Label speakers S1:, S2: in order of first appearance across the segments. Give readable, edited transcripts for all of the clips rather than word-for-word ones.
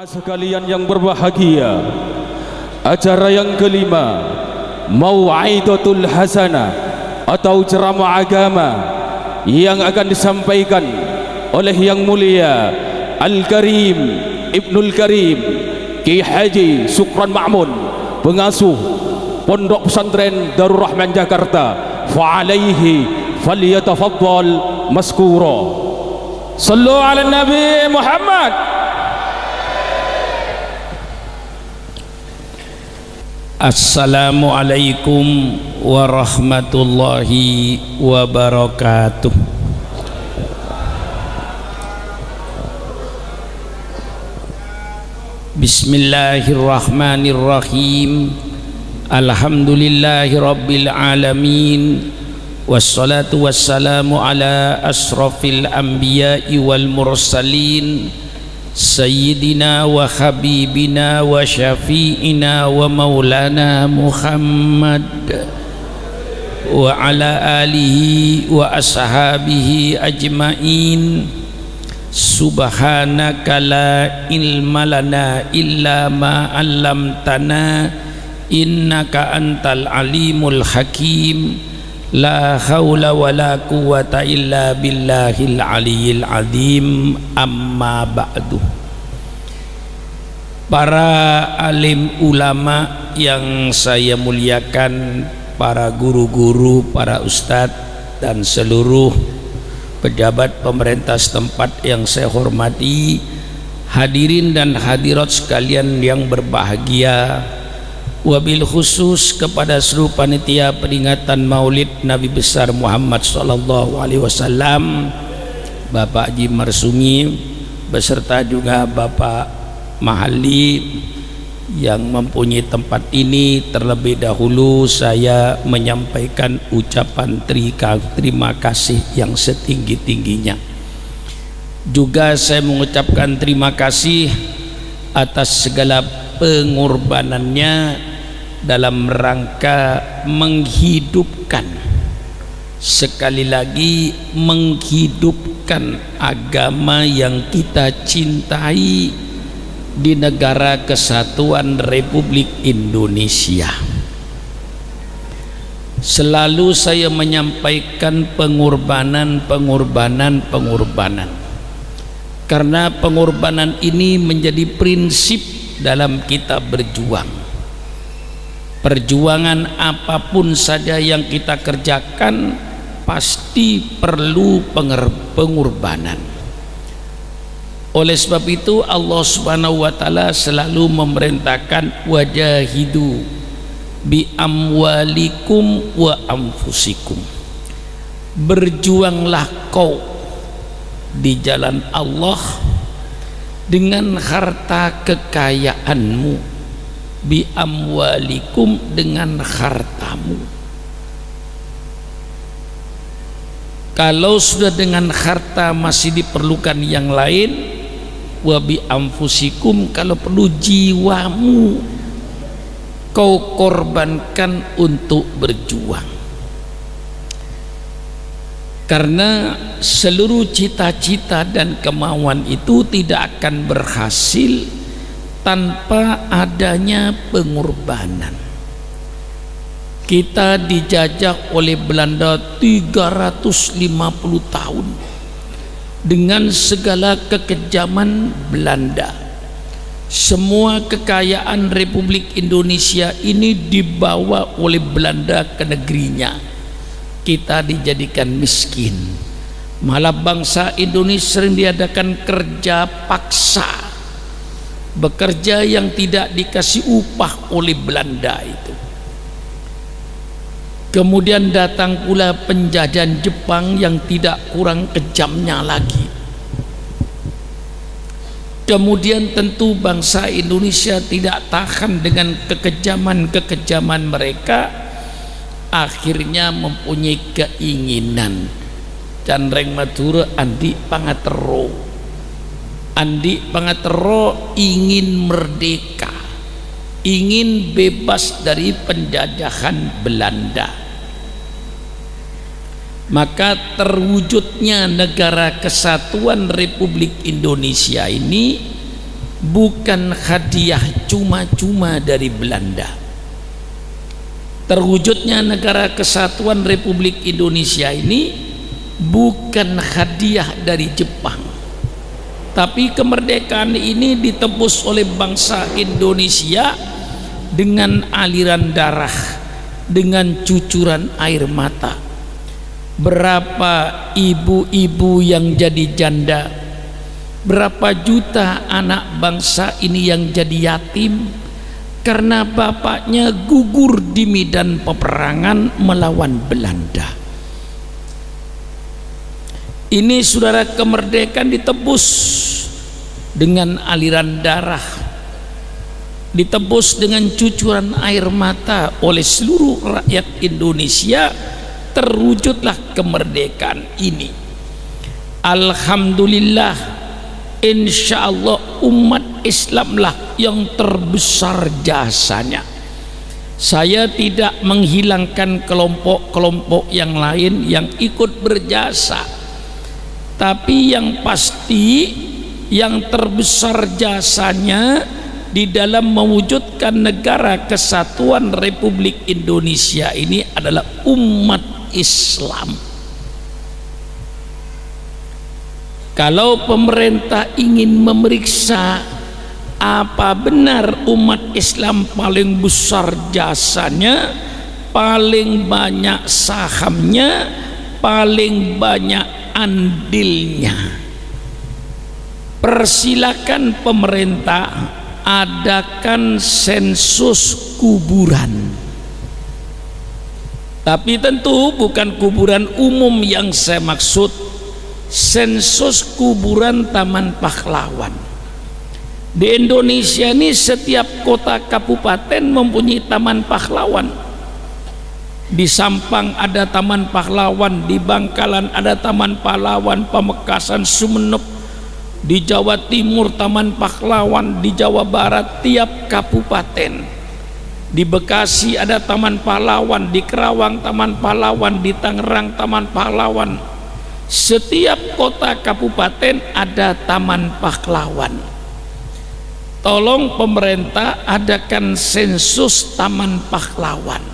S1: Jemaah sekalian yang berbahagia, acara yang kelima, Mau'idatul Hasanah atau ceramah agama yang akan disampaikan oleh yang mulia Al-Karim Ibnul Karim Ki Haji Sukran Ma'mun, pengasuh Pondok Pesantren Darul Rahman Jakarta. Fa'alaihi falyatafaddal maskura. Sallu ala Nabi Muhammad.
S2: Assalamualaikum warahmatullahi wabarakatuh. Bismillahirrahmanirrahim. Alhamdulillahi rabbil alamin. Wassalatu wassalamu ala asrafil anbiya'i wal mursalin, Sayyidina wa habibina wa syafi'ina wa maulana Muhammad wa ala alihi wa ashabihi ajma'in. Subhanaka la ilma lana illa ma 'allamtana innaka antal alimul hakim. La haula wa la quwata illa billahil aliyil azim. Amma ba'du. Para alim ulama yang saya muliakan, para guru-guru, para ustadz dan seluruh pejabat pemerintah setempat yang saya hormati, hadirin dan hadirat sekalian yang berbahagia, wabil khusus kepada seluruh panitia peringatan Maulid Nabi besar Muhammad sallallahu alaihi wasallam, Bapak Haji Marsumi beserta juga Bapak Mahali yang mempunyai tempat ini. Terlebih dahulu saya menyampaikan ucapan terima kasih yang setinggi-tingginya. Juga saya mengucapkan terima kasih atas segala pengorbanannya dalam rangka menghidupkan, sekali lagi menghidupkan agama yang kita cintai di negara kesatuan Republik Indonesia. Selalu saya menyampaikan pengorbanan, karena pengorbanan ini menjadi prinsip dalam kita berjuang. Perjuangan apapun saja yang kita kerjakan pasti perlu pengorbanan. Oleh sebab itu Allah Subhanahu wa taala selalu memerintahkan wajahidu bi amwalikum wa anfusikum. Berjuanglah kau di jalan Allah dengan harta kekayaanmu, bi amwalikum dengan hartamu. Kalau sudah dengan harta masih diperlukan yang lain, wa bi anfusikum, kalau perlu jiwamu kau korbankan untuk berjuang. Karena seluruh cita-cita dan kemauan itu tidak akan berhasil tanpa adanya pengorbanan. Kita dijajah oleh Belanda 350 tahun dengan segala kekejaman Belanda. Semua kekayaan Republik Indonesia ini dibawa oleh Belanda ke negerinya. Kita dijadikan miskin. Malah bangsa Indonesia sering diadakan kerja paksa, bekerja yang tidak dikasih upah oleh Belanda itu. Kemudian datang pula penjajahan Jepang yang tidak kurang kejamnya lagi. Kemudian tentu bangsa Indonesia tidak tahan dengan kekejaman mereka, akhirnya mempunyai keinginan. Canreng Madura Andi Pangatero ingin merdeka, ingin bebas dari penjajahan Belanda. Maka terwujudnya negara kesatuan Republik Indonesia ini bukan hadiah cuma-cuma dari Belanda. Terwujudnya negara kesatuan Republik Indonesia ini bukan hadiah dari Jepang, tapi kemerdekaan ini ditebus oleh bangsa Indonesia dengan aliran darah, dengan cucuran air mata. Berapa ibu-ibu yang jadi janda, berapa juta anak bangsa ini yang jadi yatim karena bapaknya gugur di medan peperangan melawan Belanda. Ini saudara, kemerdekaan ditebus dengan aliran darah, ditebus dengan cucuran air mata oleh seluruh rakyat Indonesia. Terwujudlah kemerdekaan ini. Alhamdulillah, insya Allah umat Islamlah yang terbesar jasanya. Saya tidak menghilangkan kelompok-kelompok yang lain yang ikut berjasa, tapi yang pasti yang terbesar jasanya di dalam mewujudkan negara kesatuan Republik Indonesia ini adalah umat Islam. Kalau pemerintah ingin memeriksa apa benar umat Islam paling besar jasanya, paling banyak sahamnya, paling banyak andilnya, persilakan pemerintah adakan sensus kuburan. Tapi tentu bukan kuburan umum yang saya maksud, sensus kuburan Taman Pahlawan. Di Indonesia ini setiap kota kabupaten mempunyai Taman Pahlawan. Di Sampang ada Taman Pahlawan, di Bangkalan ada Taman Pahlawan, Pamekasan, Sumeneb, di Jawa Timur Taman Pahlawan, di Jawa Barat tiap kabupaten. Di Bekasi ada Taman Pahlawan, di Kerawang Taman Pahlawan, di Tangerang Taman Pahlawan. Setiap kota kabupaten ada Taman Pahlawan. Tolong pemerintah adakan sensus Taman Pahlawan.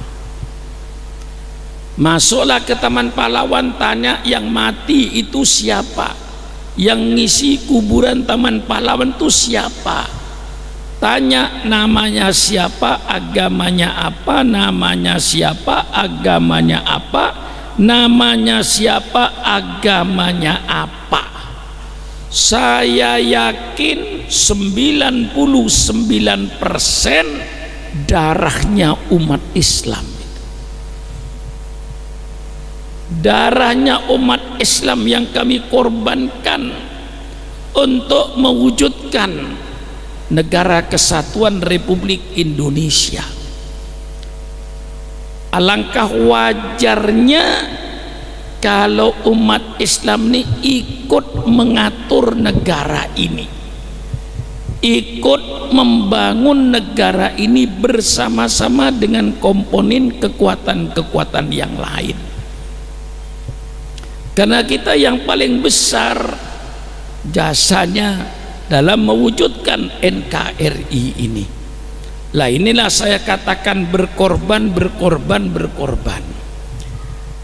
S2: Masuklah ke Taman Pahlawan, tanya yang mati itu siapa, yang ngisi kuburan Taman Pahlawan itu siapa. Tanya namanya siapa, agamanya apa, namanya siapa, agamanya apa, namanya siapa, agamanya apa. Saya yakin 99% darahnya umat Islam. Darahnya umat Islam yang kami korbankan untuk mewujudkan negara kesatuan Republik Indonesia. Alangkah wajarnya kalau umat Islam ini ikut mengatur negara ini, ikut membangun negara ini bersama-sama dengan komponen kekuatan-kekuatan yang lain. Karena kita yang paling besar jasanya dalam mewujudkan NKRI ini. Lah inilah saya katakan berkorban.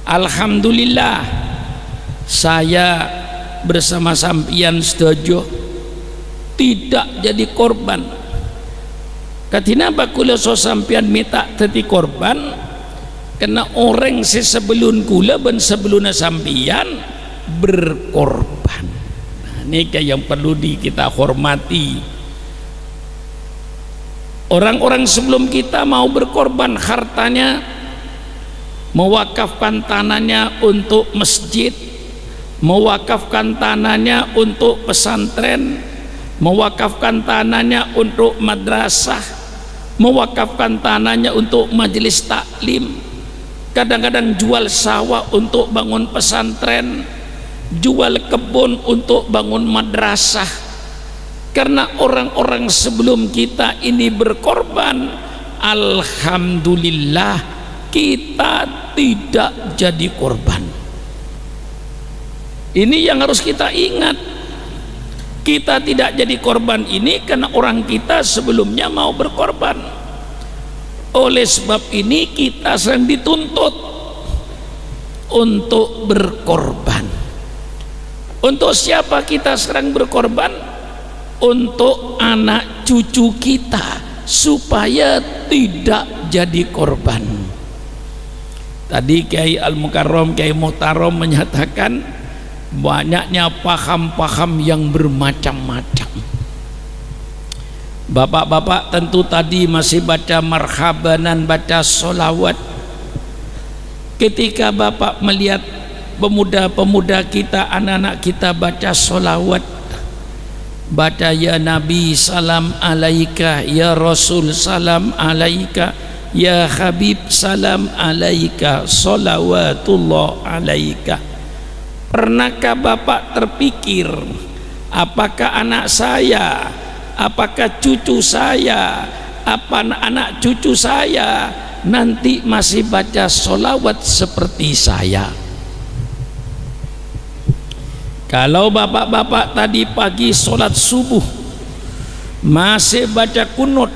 S2: Alhamdulillah saya bersama sampian setuju tidak jadi korban. Katinapa kula so sampian minta jadi korban? Karena orang sebelum kula dan sebelum sampian berkorban. Ini yang perlu kita hormati. Orang-orang sebelum kita mau berkorban hartanya, mewakafkan tanahnya untuk masjid, mewakafkan tanahnya untuk pesantren, mewakafkan tanahnya untuk madrasah, mewakafkan tanahnya untuk majelis taklim. Kadang-kadang jual sawah untuk bangun pesantren, jual kebun untuk bangun madrasah. Karena orang-orang sebelum kita ini berkorban, alhamdulillah kita tidak jadi korban. Ini yang harus kita ingat. Kita tidak jadi korban ini karena orang kita sebelumnya mau berkorban. Oleh sebab ini kita sedang dituntut untuk berkorban. Untuk siapa kita sedang berkorban? Untuk anak cucu kita, supaya tidak jadi korban. Tadi Kiai Al-Mukarram, Kiai Muhtaram menyatakan banyaknya paham-paham yang bermacam-macam. Bapak-bapak tentu tadi masih baca marhabanan, baca solawat. Ketika bapak melihat pemuda-pemuda kita, anak-anak kita baca solawat, baca ya Nabi salam alaika, ya Rasul salam alaika, ya Habib salam alaika, solawatullah alaika. Pernahkah bapak terpikir, apakah anak saya, apakah cucu saya, apa anak cucu saya nanti masih baca solawat seperti saya? Kalau bapak-bapak tadi pagi sholat subuh masih baca kunut,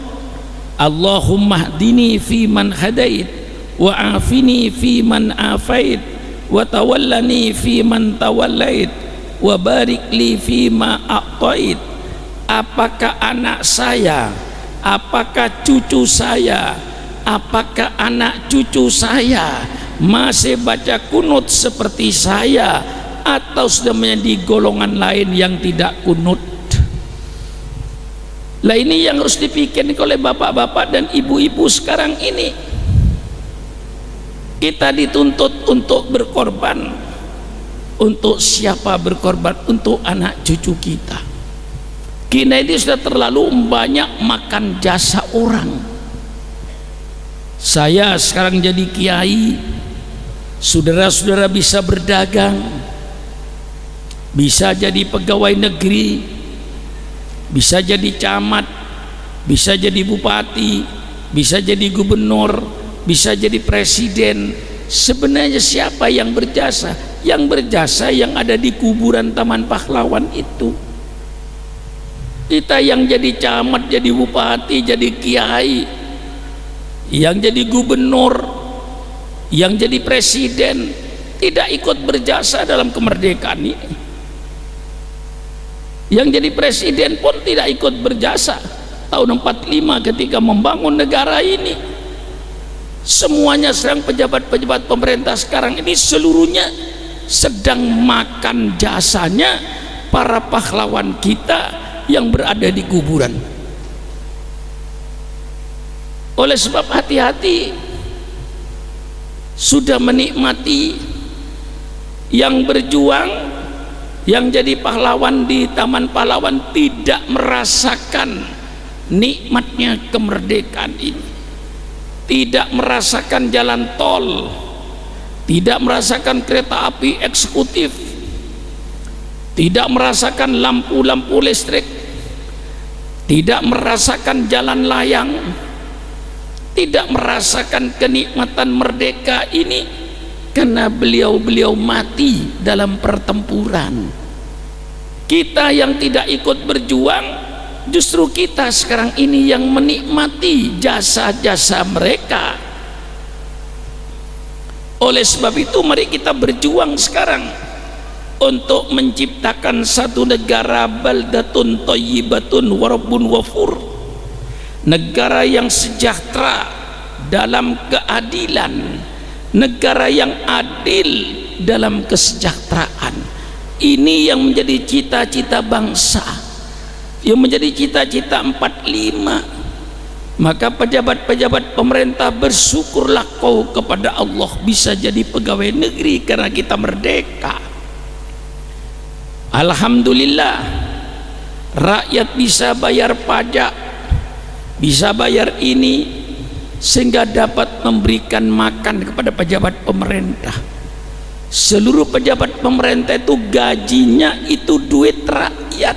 S2: Allahumma hdini fi man hadait, wa afini fi man afait, wa tawallani fi man tawallait, wa barik li fi ma a'tait. Apakah anak saya, apakah cucu saya, apakah anak cucu saya masih baca kunut seperti saya, atau sudah menjadi golongan lain yang tidak kunut? Lah ini yang harus dipikirkan oleh bapak-bapak dan ibu-ibu sekarang ini. Kita dituntut untuk berkorban. Untuk siapa berkorban? Untuk anak cucu kita. Kita ini sudah terlalu banyak makan jasa orang. Saya sekarang jadi kiai, saudara-saudara bisa berdagang, bisa jadi pegawai negeri, bisa jadi camat, bisa jadi bupati, bisa jadi gubernur, bisa jadi presiden. Sebenarnya siapa yang berjasa? Yang berjasa yang ada di kuburan Taman Pahlawan itu. Kita yang jadi camat, jadi bupati, jadi kiai, yang jadi gubernur, yang jadi presiden, tidak ikut berjasa dalam kemerdekaan ini. Yang jadi presiden pun tidak ikut berjasa tahun 45 ketika membangun negara ini. Semuanya sedang pejabat-pejabat pemerintah sekarang ini seluruhnya sedang makan jasanya para pahlawan kita yang berada di kuburan. Oleh sebab hati-hati, sudah menikmati yang berjuang, yang jadi pahlawan di Taman Pahlawan tidak merasakan nikmatnya kemerdekaan ini, tidak merasakan jalan tol, tidak merasakan kereta api eksekutif, tidak merasakan lampu-lampu listrik, tidak merasakan jalan layang, tidak merasakan kenikmatan merdeka ini karena beliau-beliau mati dalam pertempuran. Kita yang tidak ikut berjuang, justru kita sekarang ini yang menikmati jasa-jasa mereka. Oleh sebab itu mari kita berjuang sekarang untuk menciptakan satu negara baldatun thayyibatun wa rabbun ghafur, negara yang sejahtera dalam keadilan, negara yang adil dalam kesejahteraan. Ini yang menjadi cita-cita bangsa, yang menjadi cita-cita 45. Maka pejabat-pejabat pemerintah, bersyukurlah kau kepada Allah bisa jadi pegawai negeri karena kita merdeka. Alhamdulillah, rakyat bisa bayar pajak, bisa bayar ini, sehingga dapat memberikan makan kepada pejabat pemerintah. Seluruh pejabat pemerintah itu gajinya itu duit rakyat.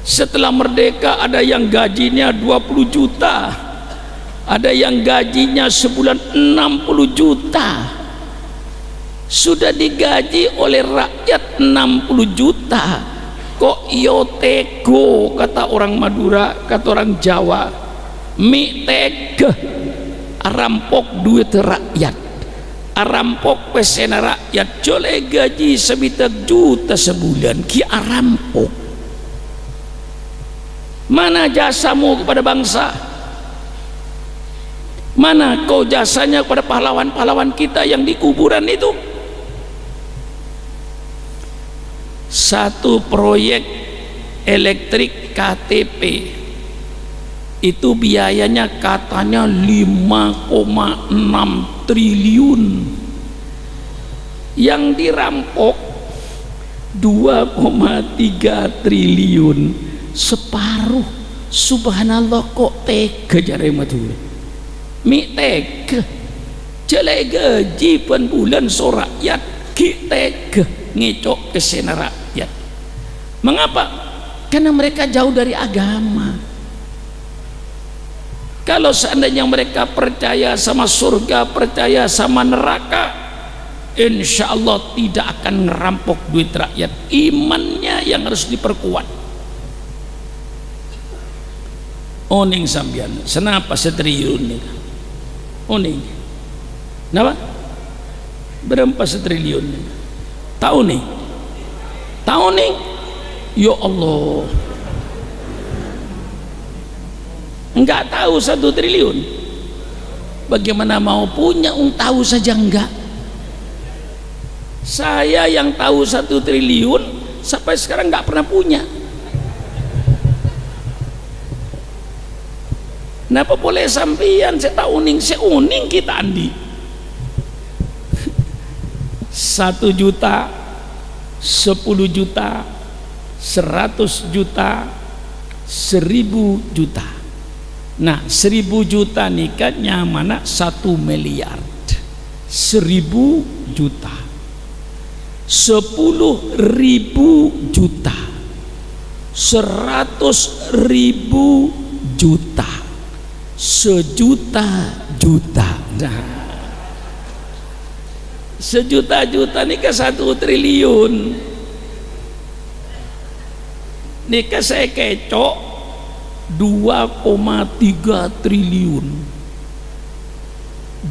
S2: Setelah merdeka ada yang gajinya 20 juta, ada yang gajinya sebulan 60 juta. Sudah digaji oleh rakyat 60 juta, kok iyo tego, kata orang Madura, kata orang Jawa, mi tega rampok duit rakyat, rampok pesena rakyat, jole gaji 1 juta sebulan, ki rampok. Mana jasamu kepada bangsa? Mana kau jasanya kepada pahlawan-pahlawan kita yang di kuburan itu? Satu proyek elektrik KTP itu biayanya katanya 5,6 triliun, yang dirampok 2,3 triliun, separuh. Subhanallah, kok tega jare Madura, mi tega jelek gaji pen bulan so rakyat, ki tega ngecok kesena rakyat. Mengapa? Karena mereka jauh dari agama. Kalau seandainya mereka percaya sama surga, percaya sama neraka, insya Allah tidak akan ngerampok duit rakyat. Imannya yang harus diperkuat. Oning sambian, senapa setriliun nih? Oning, kenapa? Berapa setriliun nih? Tahu nih? Tahu nih? Ya Allah, enggak tahu 1 triliun. Bagaimana mau punya? Tahu saja enggak. Saya yang tahu 1 triliun sampai sekarang enggak pernah punya. Kenapa boleh sampian? Saya tahu uning, saya uning kita andi. 1 juta, 10 juta, 100 juta, 1000 juta. Nah, 1000 juta nikahnya mana? 1 miliar. 1000 juta, 10.000 juta, 100.000 juta, 1 juta juta. Nah, 1 juta juta nikah 1 triliun. Nikah saya kecok 2,3 triliun,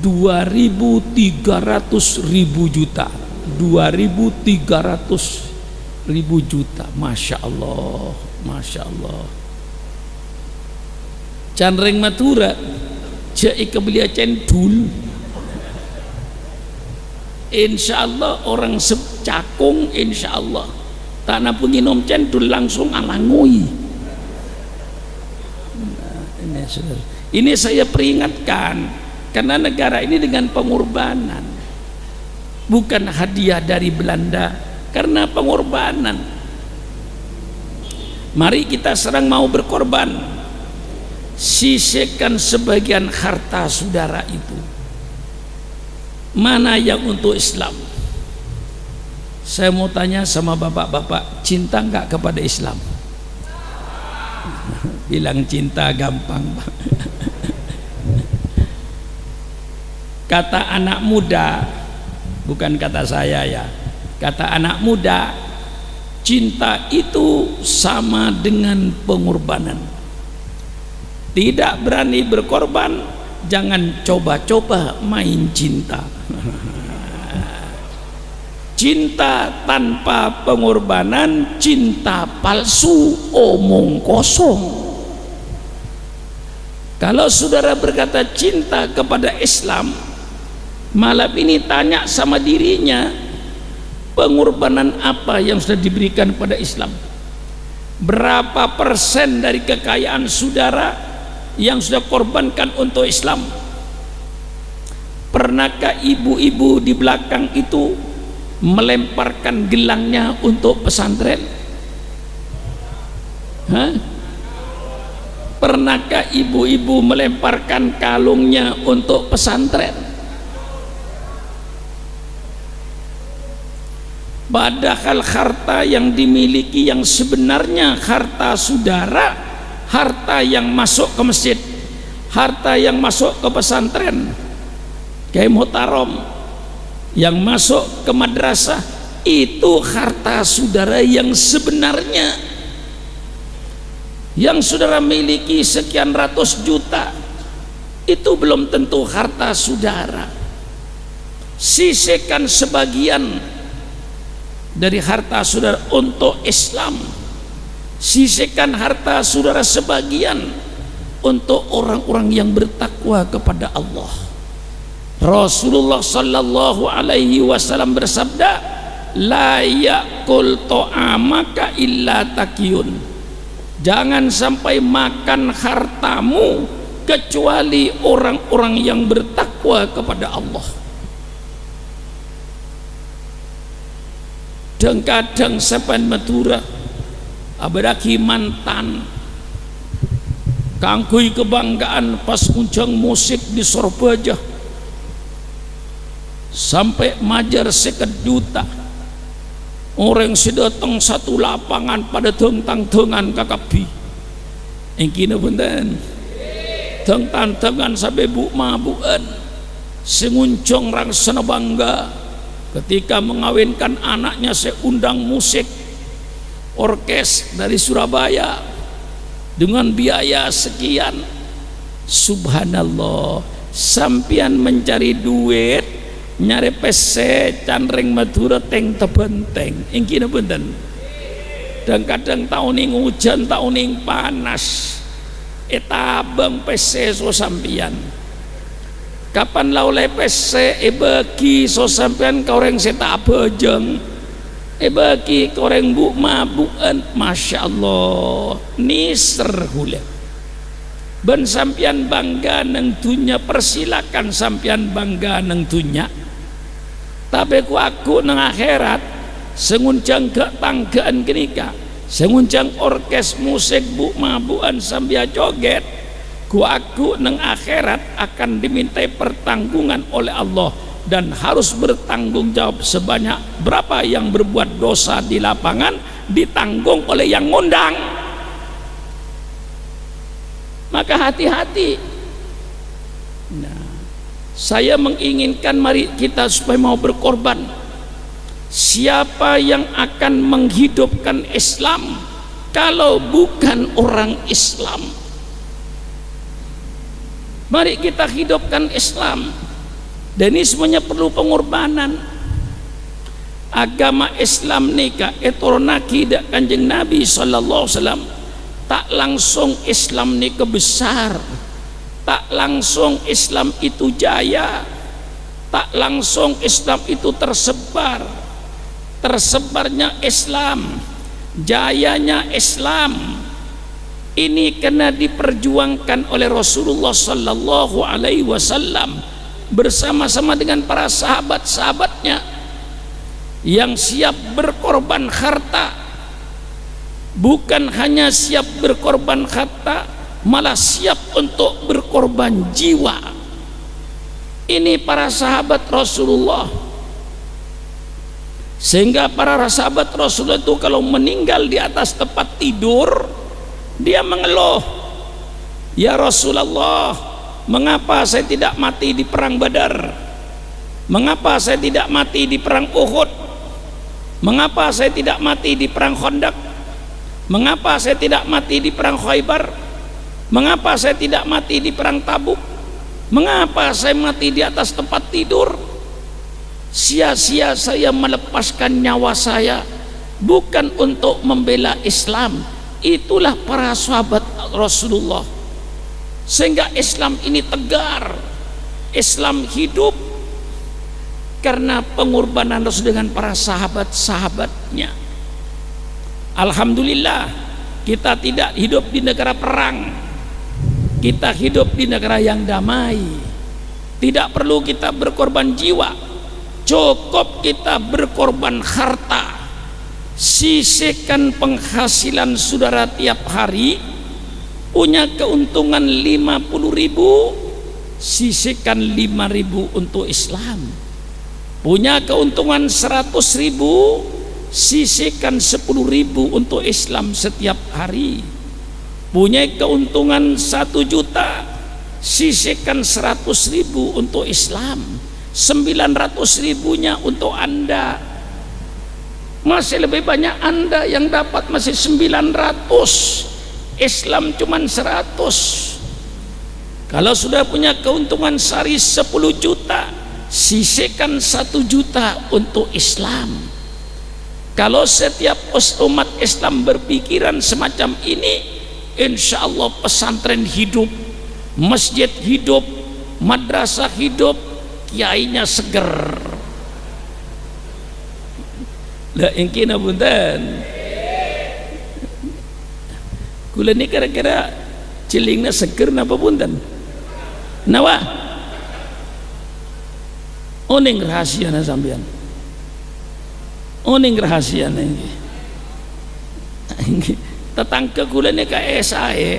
S2: 2.300.000 juta, 2.300.000 juta. Masya Allah, Masya Allah. Canreng Madura jai kebelia cendul, insya Allah orang secakung, insya Allah tanah penginom cendul langsung alangui. Nah, ini saya peringatkan, karena negara ini dengan pengorbanan, bukan hadiah dari Belanda, karena pengorbanan. Mari kita serang mau berkorban, sisihkan sebagian harta saudara itu. Mana yang untuk Islam? Saya mau tanya sama bapak-bapak, cinta enggak kepada Islam? Bilang cinta gampang. Kata anak muda, bukan kata saya ya, kata anak muda, cinta itu sama dengan pengorbanan. Tidak berani berkorban, jangan coba-coba main cinta. Cinta tanpa pengorbanan, cinta palsu, omong kosong. Kalau saudara berkata cinta kepada Islam, malam ini tanya sama dirinya, pengorbanan apa yang sudah diberikan pada Islam? Berapa persen dari kekayaan saudara yang sudah korbankan untuk Islam? Pernahkah ibu-ibu di belakang itu melemparkan gelangnya untuk pesantren? Hah? Pernahkah ibu-ibu melemparkan kalungnya untuk pesantren? Padahal harta yang dimiliki yang sebenarnya harta saudara, harta yang masuk ke masjid, harta yang masuk ke pesantren, kayak muhtarom, yang masuk ke madrasah, itu harta saudara yang sebenarnya. Yang saudara miliki sekian ratus juta, itu belum tentu harta saudara. Sisihkan sebagian dari harta saudara untuk Islam. Sisihkan harta saudara sebagian untuk orang-orang yang bertakwa kepada Allah. Rasulullah sallallahu alaihi wasallam bersabda, la yakul ta'amaka illa takiyun. Jangan sampai makan hartamu kecuali orang-orang yang bertakwa kepada Allah. Dan kadang sampai Madura abadaki mantan kangkui kebanggaan pas unjang musik di Sorbaja sampai majar 50 juta orang sedatang satu lapangan pada tentang-tengan kakapi ingkina benten tentang-tengan sampai bu mabuan senguncong rangsana bangga ketika mengawinkan anaknya saya undang musik orkes dari Surabaya dengan biaya sekian. Subhanallah, sampian mencari duit nyari PC canreng Madura teng tebenteng ingkina benten. Dan kadang tahun ini hujan, tahun ini panas, etabang PC so sampian. Kapan laulai PC bagi so sampian kau reng seta bejeng bagi koreng bu mabuan, masya Allah niser hule ben sampian bangga neng dunya, persilakan sampian bangga neng dunya, tapi ku aku neng akhirat senguncang ke tanggaan kenika senguncang orkes musik bu mabuan sambil joget, ku aku neng akhirat akan dimintai pertanggungan oleh Allah dan harus bertanggung jawab sebanyak berapa yang berbuat dosa di lapangan ditanggung oleh yang ngundang. Maka hati-hati. Nah, saya menginginkan mari kita supaya mau berkorban. Siapa yang akan menghidupkan Islam kalau bukan orang Islam? Mari kita hidupkan Islam. Dan ini semuanya perlu pengorbanan. Agama Islam nikah etornaki dak kanjeng Nabi sallallahu alaihi wasallam tak langsung Islam nikah besar, tak langsung Islam itu jaya, tak langsung Islam itu tersebar. Tersebarnya Islam, jayanya Islam ini kena diperjuangkan oleh Rasulullah sallallahu alaihi wasallam bersama-sama dengan para sahabat-sahabatnya yang siap berkorban harta. Bukan hanya siap berkorban harta, malah siap untuk berkorban jiwa. Ini para sahabat Rasulullah. Sehingga para sahabat Rasulullah itu kalau meninggal di atas tempat tidur, dia mengeluh, ya Rasulullah, mengapa saya tidak mati di perang Badar? Mengapa saya tidak mati di perang Uhud? Mengapa saya tidak mati di perang Khandaq? Mengapa saya tidak mati di perang Khaybar? Mengapa saya tidak mati di perang Tabuk? Mengapa saya mati di atas tempat tidur? Sia-sia saya melepaskan nyawa saya bukan untuk membela Islam. Itulah para sahabat Rasulullah. Sehingga Islam ini tegar, Islam hidup karena pengorbanan Rasul dengan para sahabat-sahabatnya. Alhamdulillah kita tidak hidup di negara perang, kita hidup di negara yang damai. Tidak perlu kita berkorban jiwa, cukup kita berkorban harta. Sisihkan penghasilan saudara tiap hari, punya keuntungan 50.000, sisihkan 5.000 untuk Islam. Punya keuntungan 100.000, sisihkan 10.000 untuk Islam setiap hari. Punya keuntungan 1 juta, sisihkan 100.000 untuk Islam. 900.000-nya untuk Anda. Masih lebih banyak Anda yang dapat, masih 900. Islam cuman 100. Kalau sudah punya keuntungan sehari 10 juta, sisihkan 1 juta untuk Islam. Kalau setiap umat Islam berpikiran semacam ini, insya Allah pesantren hidup, masjid hidup, madrasah hidup, kiainya seger. Lah engkina punten. Kula ni kira-kira cilingna seger napa punten? Nawa? Oning rahasia na sampean. Oning rahasia na ini. Tetangga kula ni kae sae.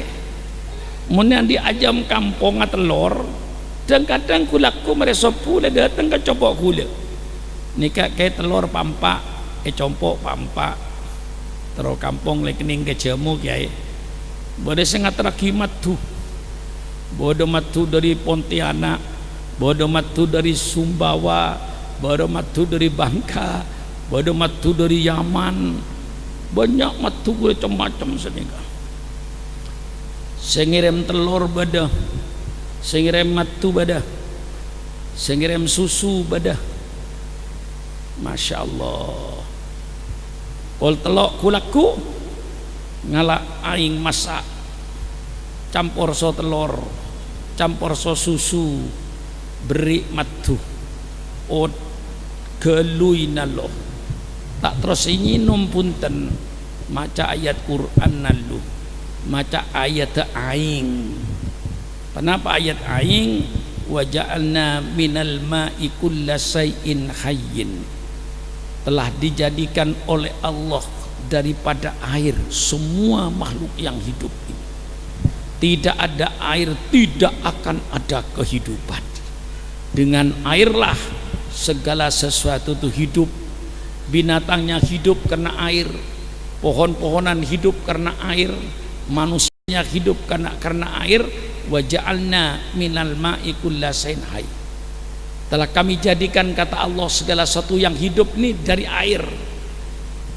S2: Mun yang diajam kampung telur, dan kadang kulaku mereso pula datang ke copok kula. Nika kayak telur pampak, compok pampak. Terus kampung lekening ke jamu kiai. Bodoh sangat rakimat tuh. Bodoh matu dari Pontianak, bodoh matu dari Sumbawa, bodoh matu dari Bangka, bodoh matu dari Yaman. Banyak matu gue macam-macam senika. Sengirem telur bada, sengirem matu bada, sengirem susu bada. Masya Allah. Kol telok kulaku ngalak aing masak, campur so telur, campur so susu, beri matu, od gelui nalo. Tak terus nyinom punten, maca ayat Quran nalu, maca ayat aing. Kenapa ayat aing? Wa ja'alna minal ma'i kulla shay'in hayyin. Telah dijadikan oleh Allah daripada air semua makhluk yang hidup ini. Tidak ada air, tidak akan ada kehidupan. Dengan airlah segala sesuatu itu hidup. Binatangnya hidup karena air, pohon-pohonan hidup karena air, manusianya hidup karena air. Wa ja'alna minal ma'i kulla shay'in hayy. Telah kami jadikan, kata Allah, segala sesuatu yang hidup ini dari air.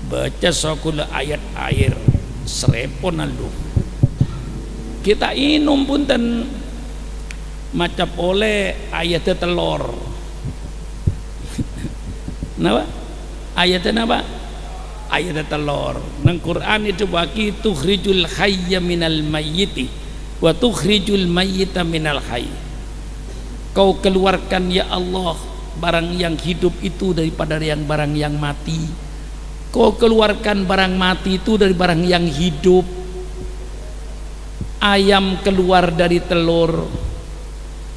S2: Baca sokula ayat air serepon alu. Kita inum punten macam oleh ayat telur. Napa? Ayatnya apa? Ayat telur. Nang Quran itu bagi tukhrijul hayya minal mayyiti wa tukhrijul mayyita minal hayy. Kau keluarkan ya Allah barang yang hidup itu daripada barang yang mati. Kau keluarkan barang mati itu dari barang yang hidup. Ayam keluar dari telur,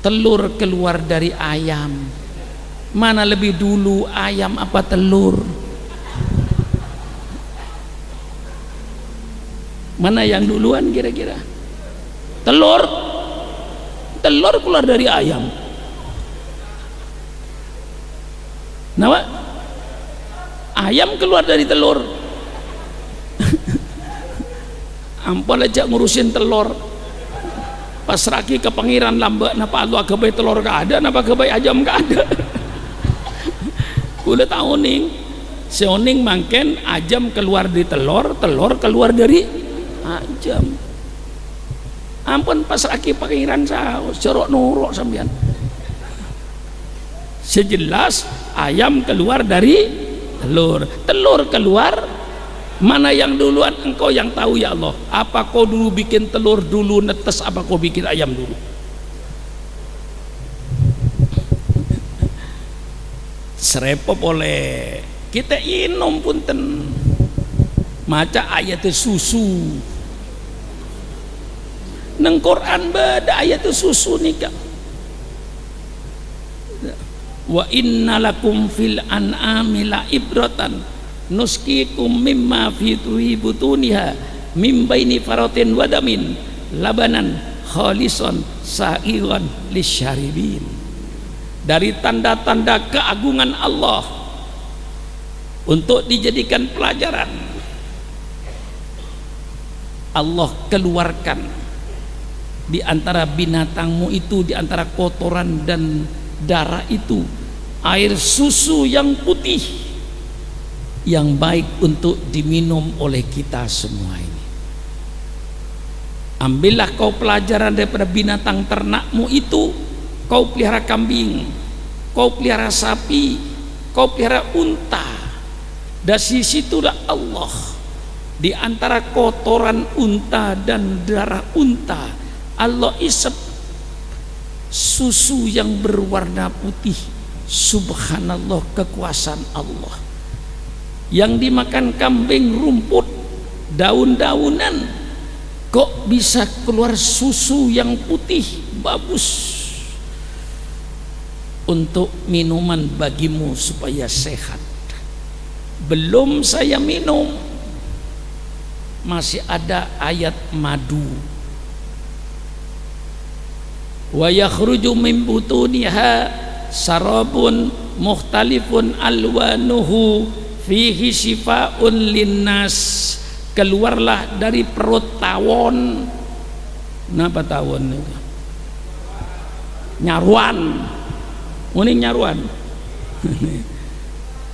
S2: telur keluar dari ayam. Mana lebih dulu, ayam apa telur? Mana yang duluan kira-kira? Telur. Telur keluar dari ayam. Nah, ayam keluar dari telur. Ampun aja ngurusin telur. Pas raki ke pangeran lambak, napa lu agabai telur gak ada, napa agabai ayam gak ada. Udah tahu nih, seoning mangken ayam keluar dari telur, telur keluar dari ayam. Ampun pas raki pangeran saus, cerok nuruk sampean. Sejelas ayam keluar dari telur, telur keluar. Mana yang duluan? Engkau yang tahu ya Allah. Apa kau dulu bikin telur dulu netes, apa kau bikin ayam dulu? Serepop oleh kita inum punten maca ayat susu nang Quran beda ayat susu nika. Wa inna lakum fil an'ami la ibratan nuskikum mimma fi butuniha mim baini faratin wadamin labanan khalisan sa'iran lisyaribin. Dari tanda-tanda keagungan Allah untuk dijadikan pelajaran, Allah keluarkan di antara binatangmu itu, di antara kotoran dan darah itu, air susu yang putih. yang baik untuk diminum oleh kita semua ini. Ambillah kau pelajaran daripada binatang ternakmu itu. Kau pelihara kambing, kau pelihara sapi, kau pelihara unta. Dari situlah Allah, di antara kotoran unta dan darah unta, Allah isap susu yang berwarna putih. Subhanallah, kekuasaan Allah. Yang dimakan kambing rumput, daun-daunan, kok bisa keluar susu yang putih bagus untuk minuman bagimu supaya sehat. Belum saya minum, masih ada ayat madu. Wa yakhruju min butuniha sarabun mukhtalifun alwanuhu fihi shifaa'un linnas. Keluarlah dari perut tawon. Napa tawon itu? Nyaruan. Ini nyaruan.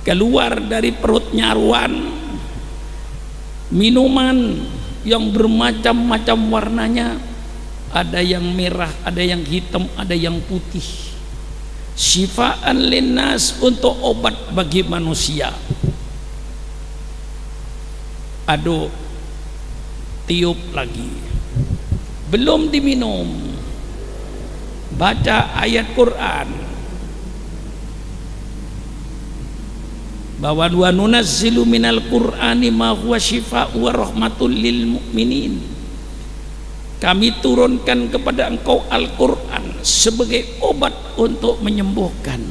S2: Keluar dari perut nyaruan minuman yang bermacam-macam warnanya. Ada yang merah, ada yang hitam, ada yang putih. Syifaan linnas, untuk obat bagi manusia. Aduh, tiup lagi, belum diminum. Baca ayat Quran bahwa wa nunazzilu minal Qur'ani ma huwa syifaa'u wa rahmatul lil mu'minin. Kami turunkan kepada engkau Al-Quran sebagai obat untuk menyembuhkan.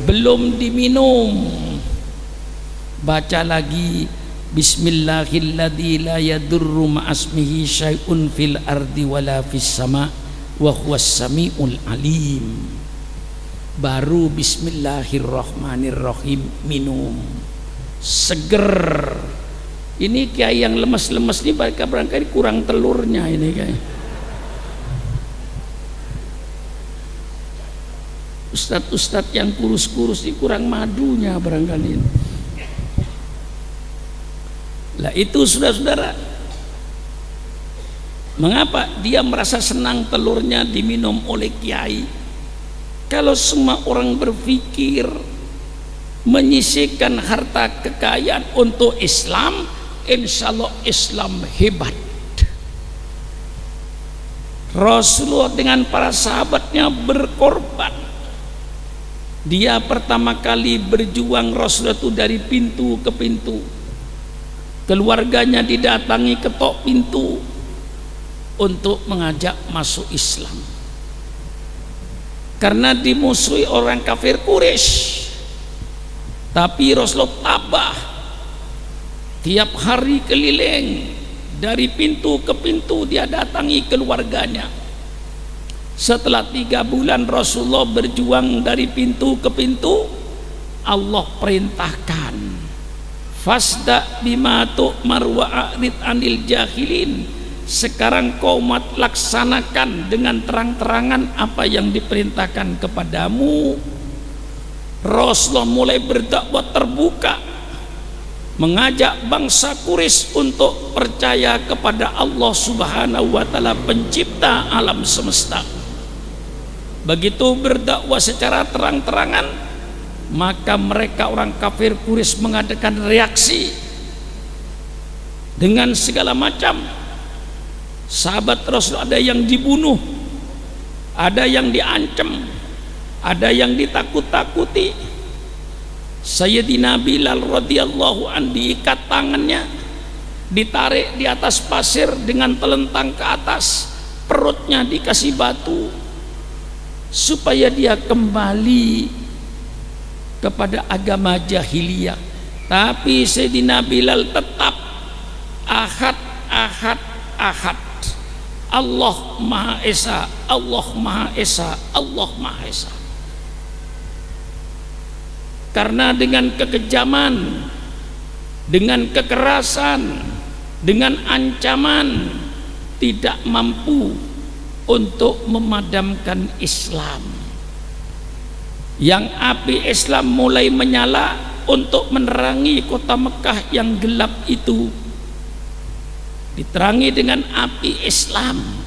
S2: Belum diminum, baca lagi bismillahilladzi la yadurru ma'asmihi syai'un fil ardi wala fis sama' wa huwas sami'ul alim. Baru bismillahirrahmanirrahim minum, seger. Ini kayak yang lemes-lemes nih, mereka barangkali kurang telurnya ini kayak. Ustadz-ustadz yang kurus-kurus ini kurang madunya barangkali. Lah itu saudara-saudara, mengapa dia merasa senang telurnya diminum oleh kiai? Kalau semua orang berpikir menyisihkan harta kekayaan untuk Islam, insya Allah Islam hebat. Rasulullah dengan para sahabatnya berkorban. Dia pertama kali berjuang, Rasulullah itu dari pintu ke pintu. Keluarganya didatangi ketok pintu untuk mengajak masuk Islam. Karena dimusuhi orang kafir Quraisy. Tapi Rasulullah tabah, tiap hari keliling dari pintu ke pintu, dia datangi keluarganya. Setelah 3 bulan Rasulullah berjuang dari pintu ke pintu, Allah perintahkan, fasda bima tu'mar wa a'rid anil jahilin. Sekarang kau laksanakan dengan terang-terangan apa yang diperintahkan kepadamu. Rasulullah mulai berdakwah terbuka, mengajak bangsa Quraisy untuk percaya kepada Allah Subhanahu wa taala, pencipta alam semesta. Begitu berdakwah secara terang-terangan, maka mereka orang kafir Quraisy mengadakan reaksi dengan segala macam. Sahabat Rasul ada yang dibunuh, ada yang diancam, ada yang ditakut-takuti. Sayyidina Bilal radhiyallahu an diikat tangannya, ditarik di atas pasir dengan telentang ke atas, perutnya dikasih batu supaya dia kembali kepada agama jahiliyah. Tapi Sayyidina Bilal tetap ahad, ahad, ahad. Allah Maha Esa, Allah Maha Esa, Allah Maha Esa. Karena dengan kekejaman, dengan kekerasan, dengan ancaman, tidak mampu untuk memadamkan Islam. Yang api Islam mulai menyala untuk menerangi kota Mekah yang gelap itu, diterangi dengan api Islam.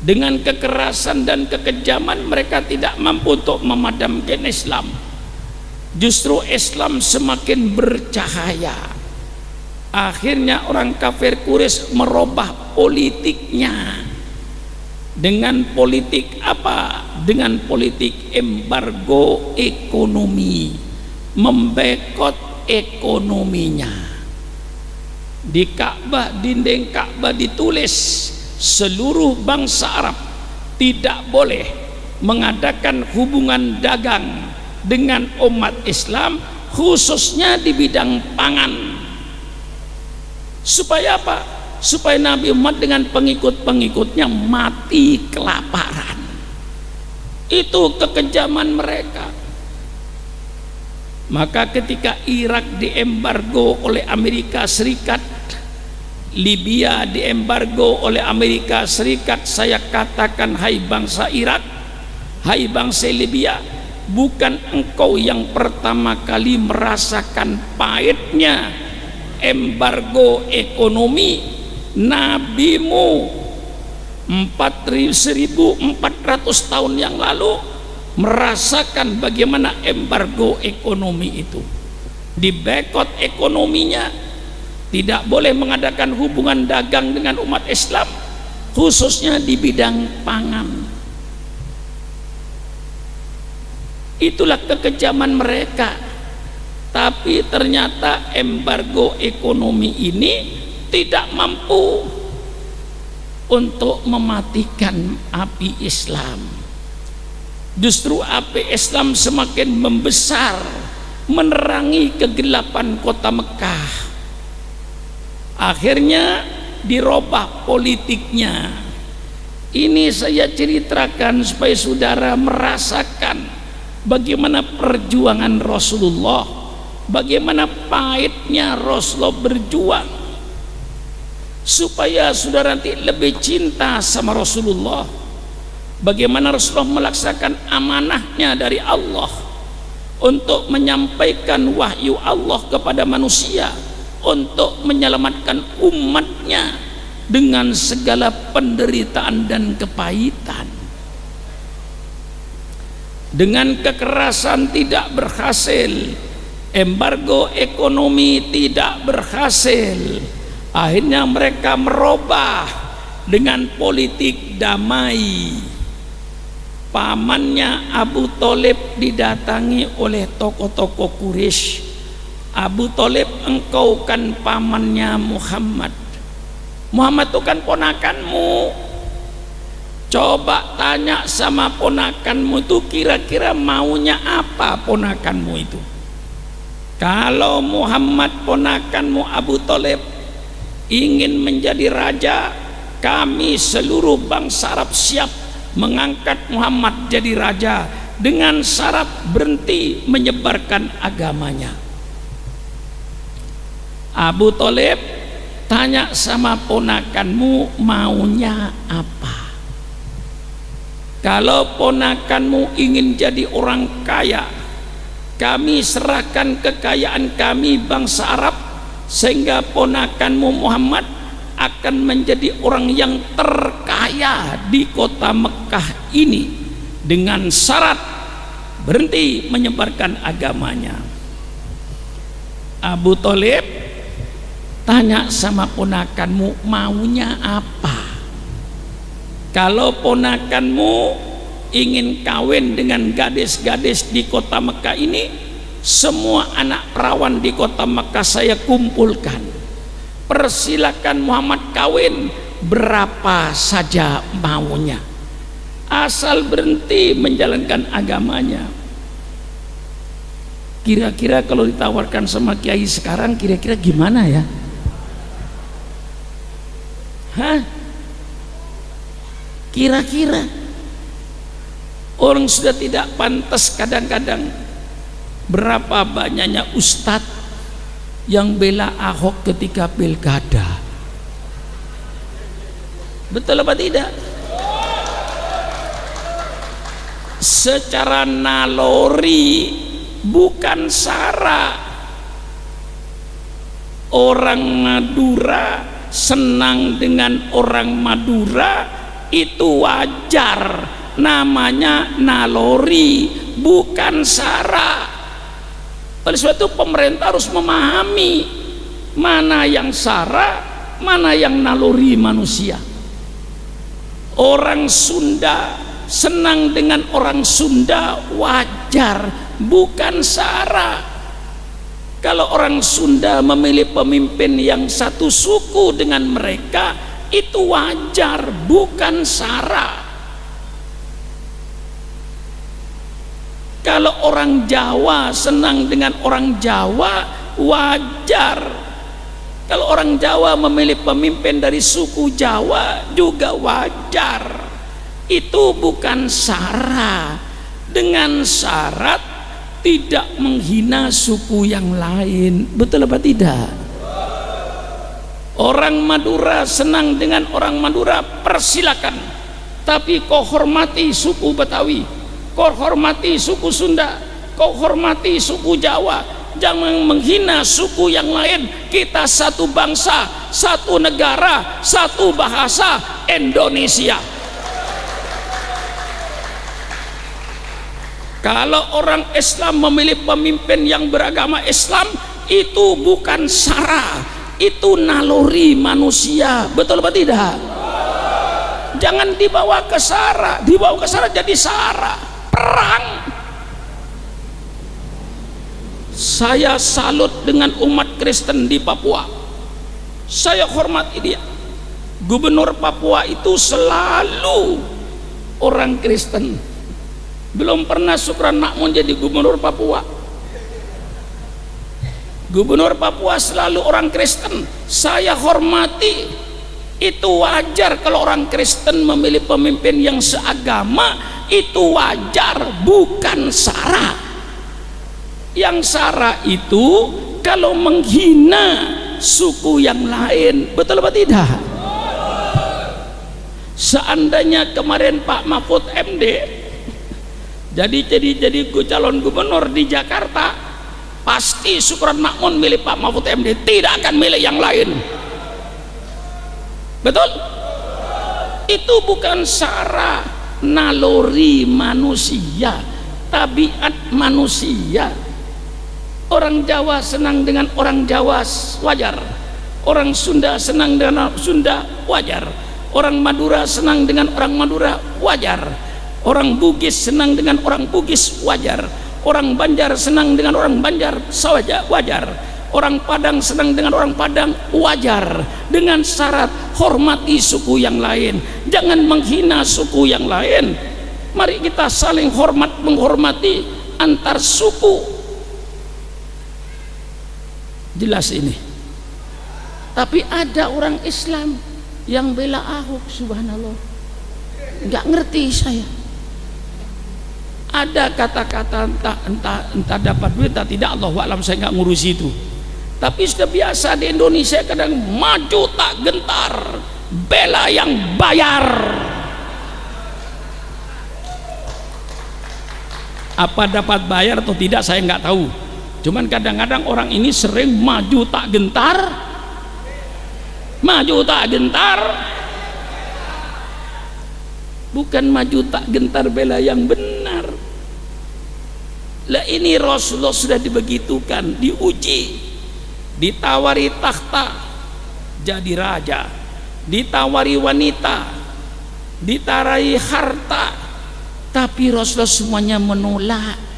S2: Dengan kekerasan dan kekejaman mereka tidak mampu untuk memadamkan Islam. Justru Islam semakin bercahaya. Akhirnya orang kafir Quraisy merubah politiknya. Dengan politik apa? Dengan politik embargo ekonomi, membekot ekonominya. Di Ka'bah, dinding Ka'bah ditulis seluruh bangsa Arab tidak boleh mengadakan hubungan dagang dengan umat Islam, khususnya di bidang pangan. Supaya apa? Supaya Nabi Muhammad dengan pengikut-pengikutnya mati kelaparan. Itu kekejaman mereka. Maka ketika Irak diembargo oleh Amerika Serikat, Libya diembargo oleh Amerika Serikat, saya katakan, hai bangsa Irak, hai bangsa Libya, bukan engkau yang pertama kali merasakan pahitnya embargo ekonomi. Nabimu 1400 tahun yang lalu merasakan bagaimana embargo ekonomi itu. Dibekot ekonominya, tidak boleh mengadakan hubungan dagang dengan umat Islam, khususnya di bidang pangan. Itulah kekejaman mereka. Tapi ternyata embargo ekonomi ini tidak mampu untuk mematikan api Islam. Justru api Islam semakin membesar, menerangi kegelapan kota Mekah. Akhirnya dirubah politiknya. Ini saya ceritakan supaya saudara merasakan bagaimana perjuangan Rasulullah, bagaimana pahitnya Rasulullah berjuang, supaya saudara nanti lebih cinta sama Rasulullah. Bagaimana Rasulullah melaksanakan amanahnya dari Allah untuk menyampaikan wahyu Allah kepada manusia, untuk menyelamatkan umatnya dengan segala penderitaan dan kepahitan. Dengan kekerasan tidak berhasil, embargo ekonomi tidak berhasil. Akhirnya mereka merubah dengan politik damai. Pamannya Abu Thalib didatangi oleh tokoh-tokoh Quraisy. Abu Thalib, engkau kan pamannya Muhammad. Muhammad itu kan ponakanmu. Coba tanya sama ponakanmu itu kira-kira maunya apa ponakanmu itu. Kalau Muhammad ponakanmu Abu Thalib ingin menjadi raja, kami seluruh bangsa Arab siap mengangkat Muhammad jadi raja dengan syarat berhenti menyebarkan agamanya. Abu Thalib tanya sama ponakanmu maunya apa. Kalau ponakanmu ingin jadi orang kaya, kami serahkan kekayaan kami bangsa Arab, sehingga ponakanmu Muhammad akan menjadi orang yang terkaya di kota Mekah ini, dengan syarat berhenti menyebarkan agamanya. Abu Thalib tanya sama ponakanmu maunya apa. Kalau ponakanmu ingin kawin dengan gadis-gadis di kota Mekah ini, semua anak perawan di kota Mekah saya kumpulkan, persilakan Muhammad kawin berapa saja maunya, asal berhenti menjalankan agamanya. Kira-kira kalau ditawarkan sama kiai sekarang, kira-kira gimana ya? Hah? Kira-kira orang sudah tidak pantas. Kadang-kadang berapa banyaknya ustadz yang bela Ahok ketika pilkada. Betul apa tidak? Secara naluri bukan sara. Orang Madura senang dengan orang Madura itu wajar, namanya nalori, bukan sara. Oleh sebab itu pemerintah harus memahami mana yang sara, mana yang naluri manusia. Orang Sunda senang dengan orang Sunda wajar, bukan sara. Kalau orang Sunda memilih pemimpin yang satu suku dengan mereka, itu wajar, bukan sara. Kalau orang Jawa senang dengan orang Jawa, wajar. Kalau orang Jawa memilih pemimpin dari suku Jawa, juga wajar. Itu bukan sara, dengan syarat tidak menghina suku yang lain. Betul apa tidak? Orang Madura senang dengan orang Madura, persilakan. Tapi kau hormati suku Betawi, kau hormati suku Sunda, kau hormati suku Jawa. Jangan menghina suku yang lain. Kita satu bangsa, satu negara, satu bahasa, Indonesia. Kalau orang Islam memilih pemimpin yang beragama Islam, itu bukan sara, itu naluri manusia. Betul apa tidak? Jangan dibawa ke sara, dibawa ke sara jadi sara, perang. Saya salut dengan umat Kristen di Papua. Saya hormati dia. Gubernur Papua itu selalu orang Kristen. Belum pernah Supran Makmun jadi gubernur Papua. Gubernur Papua selalu orang Kristen. Saya hormati. Itu wajar kalau orang Kristen memilih pemimpin yang seagama. Itu wajar, bukan sara. Yang sara itu kalau menghina suku yang lain. Betul apa tidak? Seandainya kemarin Pak Mahfud MD jadi calon gubernur di Jakarta, pasti Supran Makmun milih Pak Mahfud MD, tidak akan milih yang lain. Betul? Itu bukan sara, naluri manusia, tabiat manusia. Orang Jawa senang dengan orang Jawa, wajar. Orang Sunda senang dengan orang Sunda, wajar. Orang Madura senang dengan orang Madura, wajar. Orang Bugis senang dengan orang Bugis, wajar. Orang Banjar senang dengan orang Banjar, wajar. Orang Padang senang dengan orang Padang, wajar. Dengan syarat hormati suku yang lain, jangan menghina suku yang lain. Mari kita saling hormat menghormati antar suku. Jelas ini. Tapi ada orang Islam yang bela Ahok, subhanallah. Nggak ngerti saya. Ada kata-kata entah dapat duit entah tidak, Allahu a'lam, saya nggak ngurusi itu. Tapi sudah biasa di Indonesia kadang maju tak gentar, bela yang bayar. Apa dapat bayar atau tidak saya nggak tahu. Cuman kadang-kadang orang ini sering maju tak gentar, bukan maju tak gentar bela yang benar. Lah ini Rasulullah sudah dibegitukan, diuji, ditawari takhta jadi raja, ditawari wanita, ditarai harta, tapi Rasulullah semuanya menolak.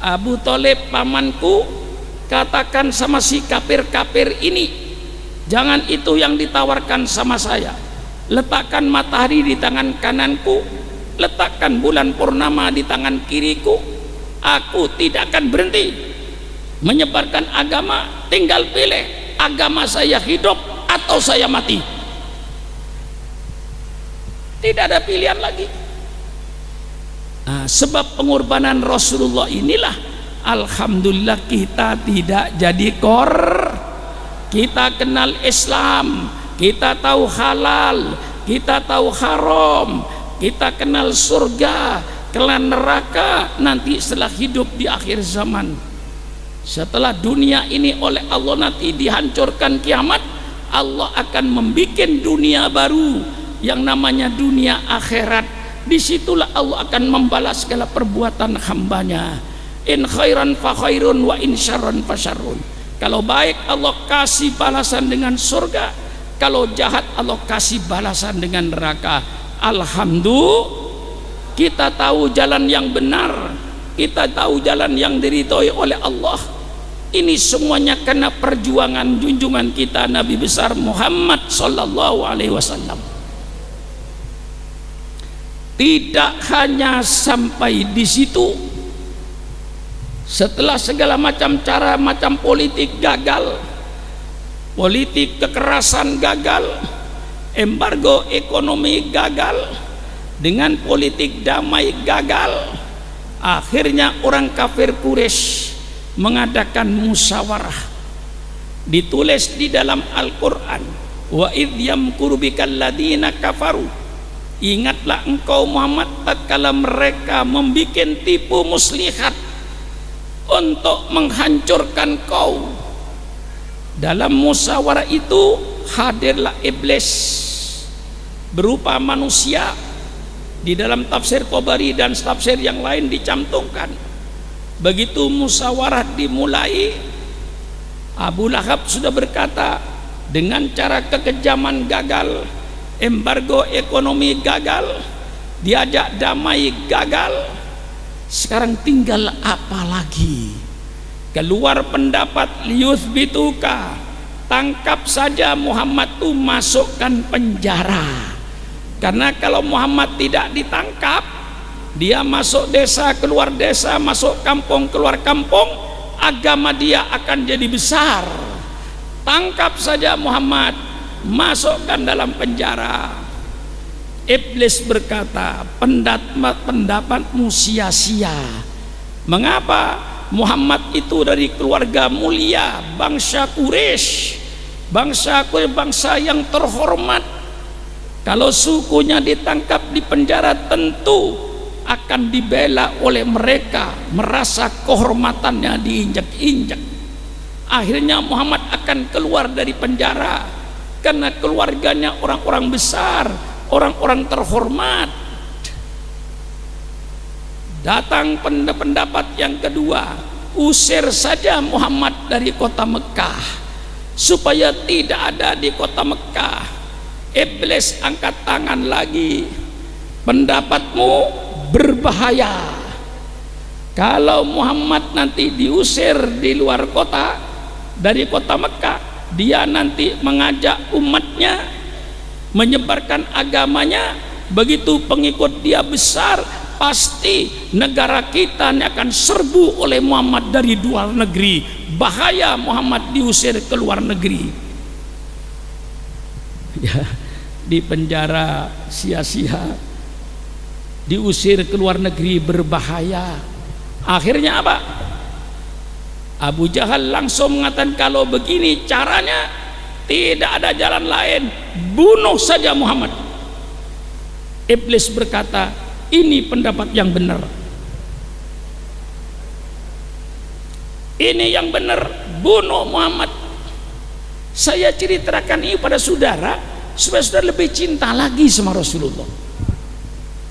S2: Abu Thalib pamanku, katakan sama si kafir-kafir ini, jangan itu yang ditawarkan sama saya. Letakkan matahari di tangan kananku, letakkan bulan purnama di tangan kiriku, aku tidak akan berhenti menyebarkan agama. Tinggal pilih, agama saya hidup atau saya mati. Tidak ada pilihan lagi. Nah, sebab pengorbanan Rasulullah inilah alhamdulillah kita tidak jadi kita kenal Islam, kita tahu halal, kita tahu haram, kita kenal surga, kelak neraka nanti setelah hidup di akhir zaman. Setelah dunia ini oleh Allah nanti dihancurkan kiamat, Allah akan membuat dunia baru yang namanya dunia akhirat. Disitulah Allah akan membalas segala perbuatan hambanya. In khairan fa khairun wa in syarran fa syarrun. Kalau baik Allah kasih balasan dengan surga, kalau jahat Allah kasih balasan dengan neraka. Alhamdulillah kita tahu jalan yang benar, kita tahu jalan yang diridhoi oleh Allah. Ini semuanya karena perjuangan junjungan kita Nabi besar Muhammad sallallahu alaihi wasallam. Tidak hanya sampai di situ. Setelah segala macam cara, macam politik gagal, politik kekerasan gagal, embargo ekonomi gagal, dengan politik damai gagal, akhirnya orang kafir Quraisy mengadakan musyawarah. Ditulis di dalam Al-Quran, wa idh yamkuru bikal ladina kafaru, ingatlah engkau Muhammad tatkala mereka membikin tipu muslihat untuk menghancurkan kau. Dalam musyawarah itu hadirlah iblis berupa manusia. Di dalam tafsir Tabari dan tafsir yang lain dicantumkan, begitu musyawarah dimulai, Abu Lahab sudah berkata, dengan cara kekejaman gagal, embargo ekonomi gagal, diajak damai gagal, sekarang tinggal apa lagi? Keluar pendapat liyuthbituka, tangkap saja Muhammad itu, masukkan penjara. Karena kalau Muhammad tidak ditangkap, dia masuk desa keluar desa, masuk kampung keluar kampung, agama dia akan jadi besar. Tangkap saja Muhammad, masukkan dalam penjara. Iblis berkata, pendapatmu sia-sia. Mengapa? Muhammad itu dari keluarga mulia, bangsa Quraisy, bangsa yang terhormat. Kalau sukunya ditangkap di penjara, tentu akan dibela oleh mereka, merasa kehormatannya diinjak-injak. Akhirnya Muhammad akan keluar dari penjara karena keluarganya orang-orang besar, orang-orang terhormat. Datang pendapat yang kedua, usir saja Muhammad dari kota Mekah supaya tidak ada di kota Mekah. Iblis angkat tangan lagi, pendapatmu berbahaya. Kalau Muhammad nanti diusir di luar kota, dari kota Mekah, dia nanti mengajak umatnya menyebarkan agamanya. Begitu pengikut dia besar, pasti negara kita akan serbu oleh Muhammad dari luar negeri. Bahaya Muhammad diusir ke luar negeri. Ya, di penjara sia-sia, diusir ke luar negeri berbahaya. Akhirnya apa? Abu Jahal langsung mengatakan, kalau begini caranya tidak ada jalan lain, bunuh saja Muhammad. Iblis berkata, ini pendapat yang benar, ini yang benar, bunuh Muhammad. Saya ceritakan ini pada saudara supaya saudara lebih cinta lagi sama Rasulullah.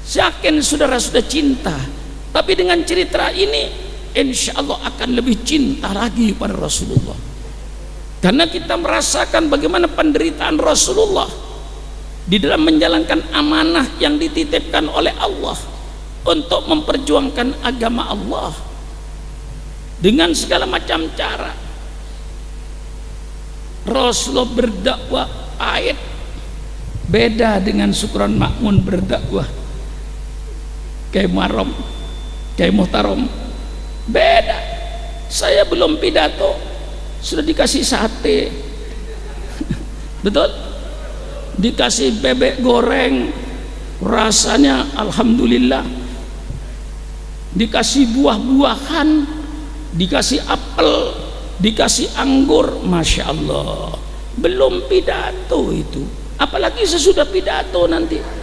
S2: Yakin saudara sudah cinta, tapi dengan cerita ini insya Allah akan lebih cinta lagi pada Rasulullah. Karena kita merasakan bagaimana penderitaan Rasulullah di dalam menjalankan amanah yang dititipkan oleh Allah untuk memperjuangkan agama Allah dengan segala macam cara. Rasulullah berdakwah ayat beda dengan Syukron Makmun berdakwah kayak Marom, kayak Muhtarom, beda. Saya belum pidato sudah dikasih sate betul, dikasih bebek goreng rasanya alhamdulillah, dikasih buah-buahan, dikasih apel, dikasih anggur, masya Allah. Belum pidato itu, apalagi sesudah pidato nanti.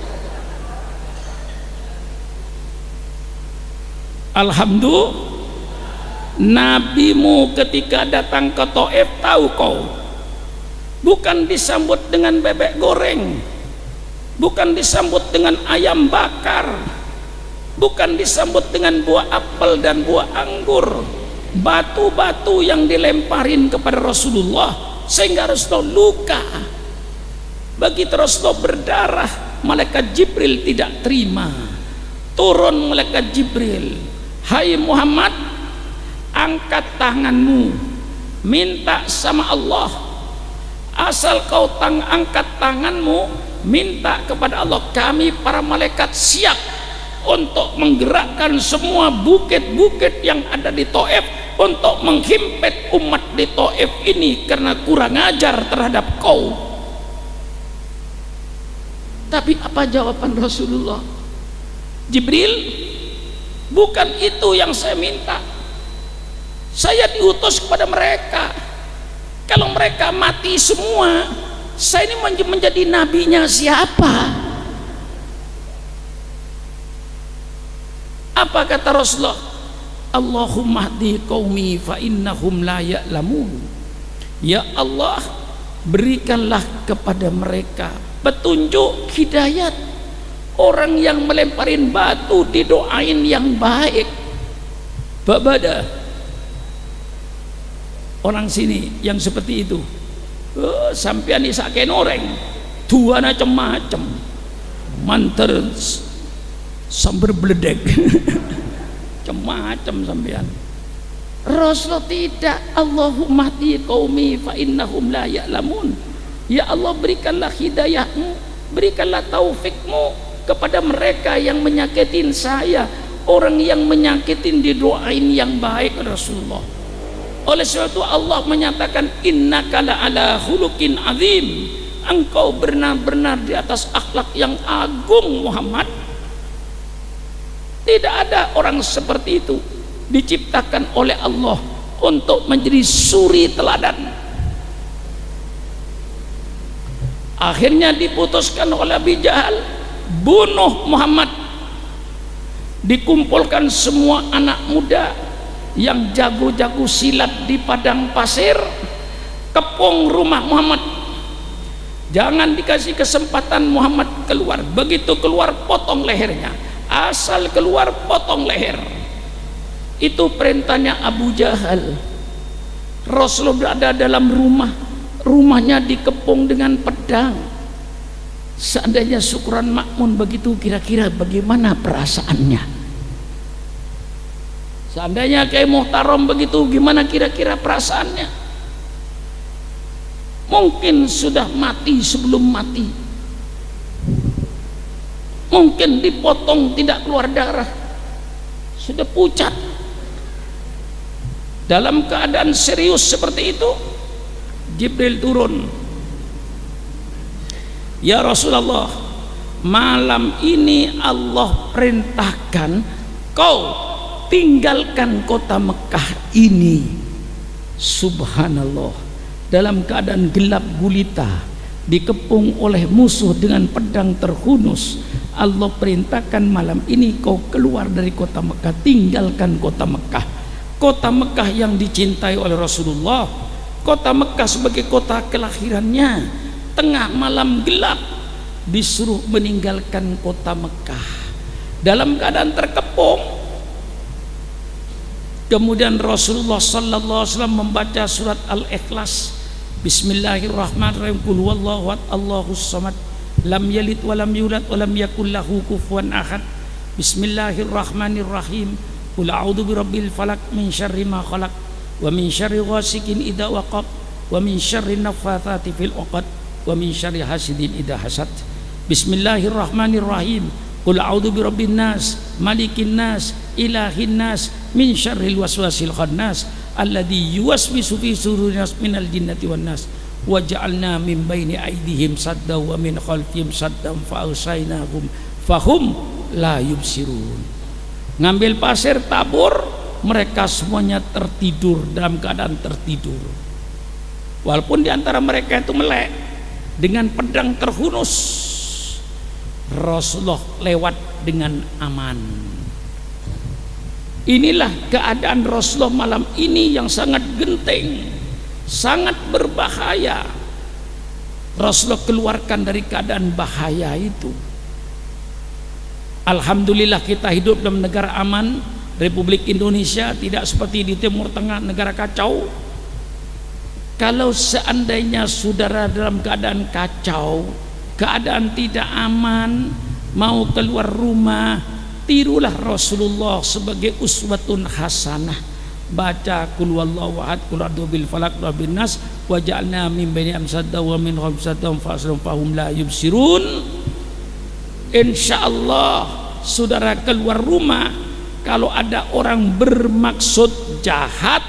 S2: Alhamdulillah, nabimu ketika datang ke Taif tahu kau, bukan disambut dengan bebek goreng, bukan disambut dengan ayam bakar, bukan disambut dengan buah apel dan buah anggur, batu-batu yang dilemparin kepada Rasulullah sehingga Rasulullah luka. Begitu Rasulullah berdarah, malaikat Jibril tidak terima. Turun malaikat Jibril, hai Muhammad, angkat tanganmu, minta sama Allah. Asal kau angkat tanganmu, minta kepada Allah. Kami para malaikat siap untuk menggerakkan semua bukit-bukit yang ada di Taif untuk menghimpit umat di Taif ini karena kurang ajar terhadap kau. Tapi apa jawaban Rasulullah? Jibril, bukan itu yang saya minta. Saya diutus kepada mereka. Kalau mereka mati semua, saya ini menjadi nabinya siapa? Apa kata Rasulullah? Allahumma hdi qaumi fa innahum la ya'lamun. Ya Allah, berikanlah kepada mereka petunjuk, hidayat. Orang yang melemparin batu didoain yang baik. Babada orang sini yang seperti itu, sampean isake noreng tuana macam-macam, manter sambar beledek macam-macam sampean. Rasulullah tidak. Allahumma hdi qaumi fa innahum la ya'lamun. Ya Allah, berikanlah hidayahmu, berikanlah taufikmu kepada mereka yang menyakitin saya. Orang yang menyakitin didoain yang baik Rasulullah. Oleh sebab itu Allah menyatakan innaka la'ala khuluqin azim, engkau benar-benar di atas akhlak yang agung Muhammad. Tidak ada orang seperti itu diciptakan oleh Allah untuk menjadi suri teladan. Akhirnya diputuskan oleh Abi Jahal, bunuh Muhammad. Dikumpulkan semua anak muda yang jago-jago silat di padang pasir, kepung rumah Muhammad. Jangan dikasih kesempatan Muhammad keluar. Begitu keluar, potong lehernya. Asal keluar, potong leher. Itu perintahnya Abu Jahal. Rasulullah berada dalam rumah, rumahnya dikepung dengan pedang. Seandainya Syukran Makmun begitu, kira-kira bagaimana perasaannya? Seandainya Kiai Muhtarom begitu, gimana kira-kira perasaannya? Mungkin sudah mati sebelum mati, mungkin dipotong tidak keluar darah, sudah pucat. Dalam keadaan serius seperti itu, Jibril turun. Ya Rasulullah, malam ini Allah perintahkan kau tinggalkan kota Mekah ini. Subhanallah, dalam keadaan gelap gulita, dikepung oleh musuh dengan pedang terhunus, Allah perintahkan malam ini kau keluar dari kota Mekah, tinggalkan kota Mekah. Kota Mekah yang dicintai oleh Rasulullah, kota Mekah sebagai kota kelahirannya. Tengah malam gelap disuruh meninggalkan kota Mekah dalam keadaan terkepung. Kemudian Rasulullah sallallahu alaihi wasallam membaca surat Al-Ikhlas. Bismillahirrahmanirrahim. Qul huwallahu ahad, Allahus samad, lam yalid wa lam yulad wa lam yakul lahu kufuwan ahad. Bismillahirrahmanirrahim. Qul a'udzu birabbil falaq min syarri ma khalaq wa min syarri ghasikin idza waqab wa min syarri naffatsati fil 'uqad wa min syarri hasidin idza hasad. Bismillahirrahmanirrahim. Qul a'udzu birabbin nas, malikin nas, ilahin nas, min syarril waswasil khannas alladzi yuwaswisu fi sudurin nas minal jinnati wan nas. Wa ja'alna min baini aydihim sadda wa min khalfihim saddan fa agsaynahum fahum la yubsirun. Ngambil pasir tabur, mereka semuanya tertidur, dalam keadaan tertidur. Walaupun di antara mereka itu melek dengan pedang terhunus, Rasulullah lewat dengan aman. Inilah keadaan Rasulullah malam ini yang sangat genting, sangat berbahaya. Rasulullah keluarkan dari keadaan bahaya itu. Alhamdulillah kita hidup dalam negara aman, Republik Indonesia, tidak seperti di Timur Tengah, negara kacau. Kalau seandainya saudara dalam keadaan kacau, keadaan tidak aman, mau keluar rumah, tirulah Rasulullah sebagai uswatun hasanah. Baca qul huwallahu ahad, qul a'udzu bil falaq wa bin nas, wa ja'alna min baini amsadda wa min khalfihim fa'asrum fahum la yubsirun. Insyaallah saudara keluar rumah, kalau ada orang bermaksud jahat,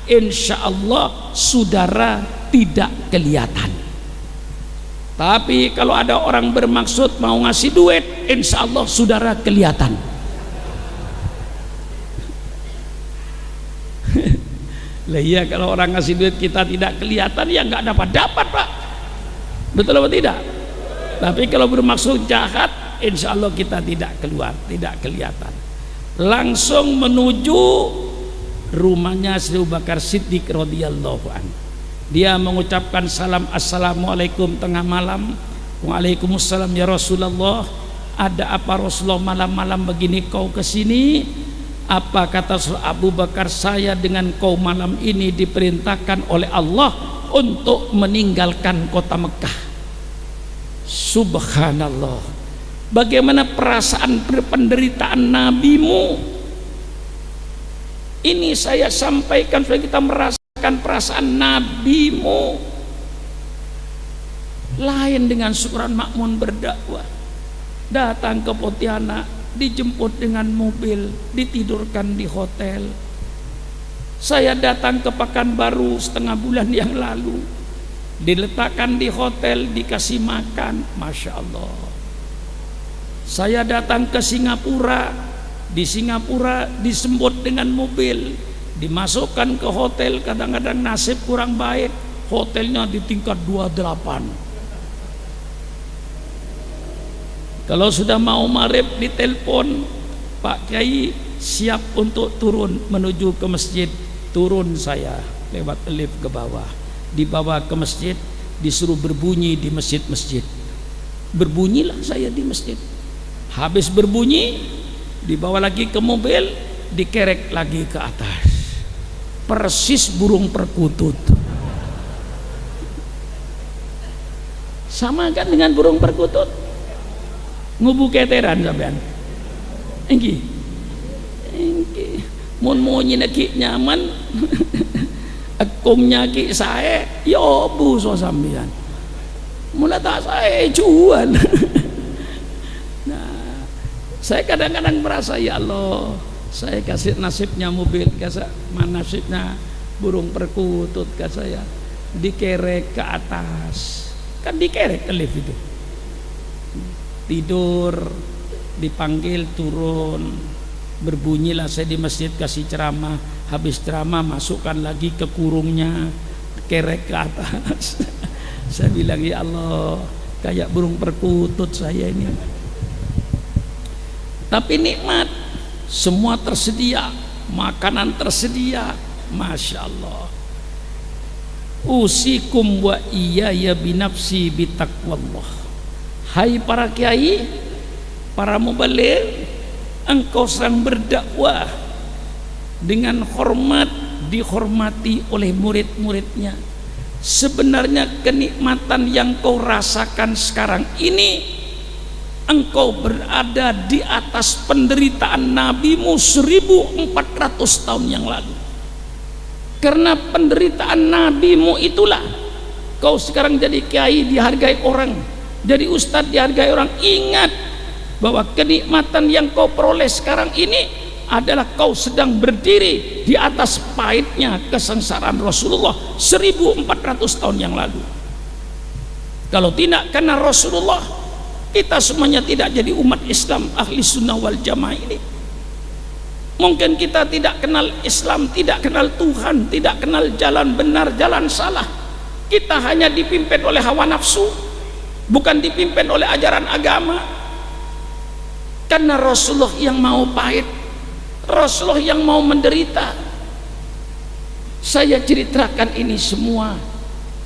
S2: insyaallah saudara tidak kelihatan. Tapi kalau ada orang bermaksud mau ngasih duit, insyaallah saudara kelihatan. Lah iya, kalau orang ngasih duit kita tidak kelihatan, ya nggak dapat Pak. Betul apa tidak? Tapi kalau bermaksud jahat, insyaallah kita tidak keluar, tidak kelihatan. Langsung menuju rumahnya Sri Abu Bakar Siddiq radhiyallahu anhu. Dia mengucapkan salam, assalamualaikum tengah malam. Waalaikumsalam ya Rasulullah. Ada apa Rasulullah malam-malam begini kau kesini? Apa kata Abu Bakar, saya dengan kau malam ini diperintahkan oleh Allah untuk meninggalkan kota Mekah. Subhanallah, bagaimana perasaan penderitaan nabimu ini saya sampaikan supaya kita merasakan perasaan nabimu. Lain dengan Supran Makmun berdakwah, datang ke Pontianak, dijemput dengan mobil, ditidurkan di hotel. Saya datang ke Pekanbaru setengah bulan yang lalu, diletakkan di hotel, dikasih makan, Masya Allah. Saya datang ke Singapura, di Singapura disembut dengan mobil, dimasukkan ke hotel. Kadang-kadang nasib kurang baik, hotelnya di tingkat 28. Kalau sudah mau maghrib ditelepon, Pak Kiai siap untuk turun menuju ke masjid. Turun saya lewat lift ke bawah, dibawa ke masjid, disuruh berbunyi di masjid-masjid. Berbunyilah saya di masjid. Habis berbunyi, dibawa lagi ke mobil, dikerek lagi ke atas. Persis burung perkutut. Sama kan dengan burung perkutut? Ngubu keteran sampean. Engki. Mun nyineki nyaman. Ekungnya ki saya, yo bu so sampean. Mula tak saya jual. Nah, saya kadang-kadang merasa ya Allah, saya kasih nasibnya mobil, kasih nasibnya burung perkutut, kasih saya dikerek ke atas, kan dikerek ke lift itu. Tidur, dipanggil turun, berbunyilah saya di masjid kasih ceramah. Habis ceramah masukkan lagi ke kurungnya, kerek ke atas. Saya bilang ya Allah, kayak burung perkutut saya ini. Tapi nikmat, semua tersedia, makanan tersedia, Masya Allah. Usikum wa iyaya binafsi bitaqwallah. Hai para kiai, para mubaligh, engkau sedang berdakwah dengan hormat, dihormati oleh murid-muridnya. Sebenarnya kenikmatan yang kau rasakan sekarang ini, engkau berada di atas penderitaan nabimu 1400 tahun yang lalu. Karena penderitaan nabimu itulah kau sekarang jadi kiai dihargai orang, jadi ustadz dihargai orang. Ingat bahwa kenikmatan yang kau peroleh sekarang ini adalah kau sedang berdiri di atas pahitnya kesengsaraan Rasulullah 1400 tahun yang lalu. Kalau tidak karena Rasulullah, kita semuanya tidak jadi umat Islam ahli sunnah wal jamaah ini. Mungkin kita tidak kenal Islam, tidak kenal Tuhan, tidak kenal jalan benar, jalan salah. Kita hanya dipimpin oleh hawa nafsu, bukan dipimpin oleh ajaran agama. Karena Rasulullah yang mau pahit, Rasulullah yang mau menderita. Saya ceritakan ini semua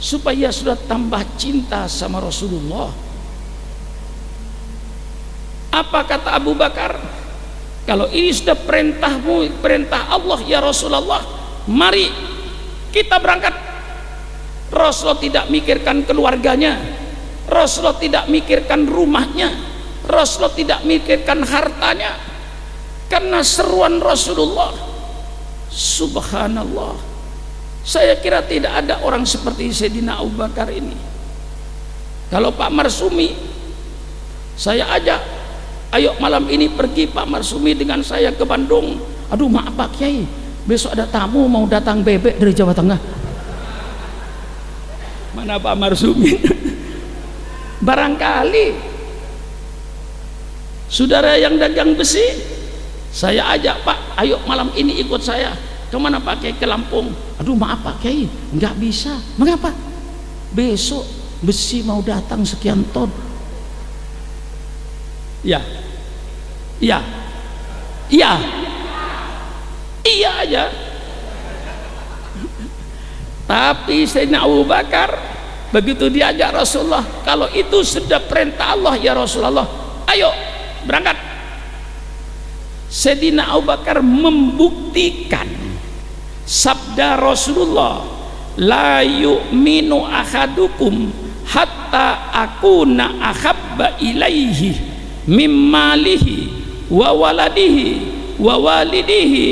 S2: supaya sudah tambah cinta sama Rasulullah. Apa kata Abu Bakar? Kalau ini sudah perintahmu, perintah Allah ya Rasulullah, mari kita berangkat. Rasulullah tidak mikirkan keluarganya, Rasulullah tidak mikirkan rumahnya, Rasulullah tidak mikirkan hartanya, karena seruan Rasulullah. Subhanallah, saya kira tidak ada orang seperti Sayyidina Abu Bakar ini. Kalau Pak Marsumi saya ajak, ayo malam ini pergi Pak Marsumi dengan saya ke Bandung. Aduh maaf Pak Kiai, besok ada tamu mau datang bebek dari Jawa Tengah. Mana Pak Marsumi? Barangkali saudara yang dagang besi, saya ajak Pak, ayo malam ini ikut saya. Kemana Pak Kiai? Ke Lampung. Aduh maaf Pak Kiai, nggak bisa. Mengapa? Besok besi mau datang sekian ton. Ya, iya, iya, iya aja. Tapi Sayyidina Abu Bakar begitu diajak Rasulullah, kalau itu sudah perintah Allah ya Rasulullah, ayo berangkat. Sayyidina Abu Bakar membuktikan sabda Rasulullah, la yu'minu ahadukum hatta akuna ahabba ilaihi mimmalihi wa waladihi wa walidihi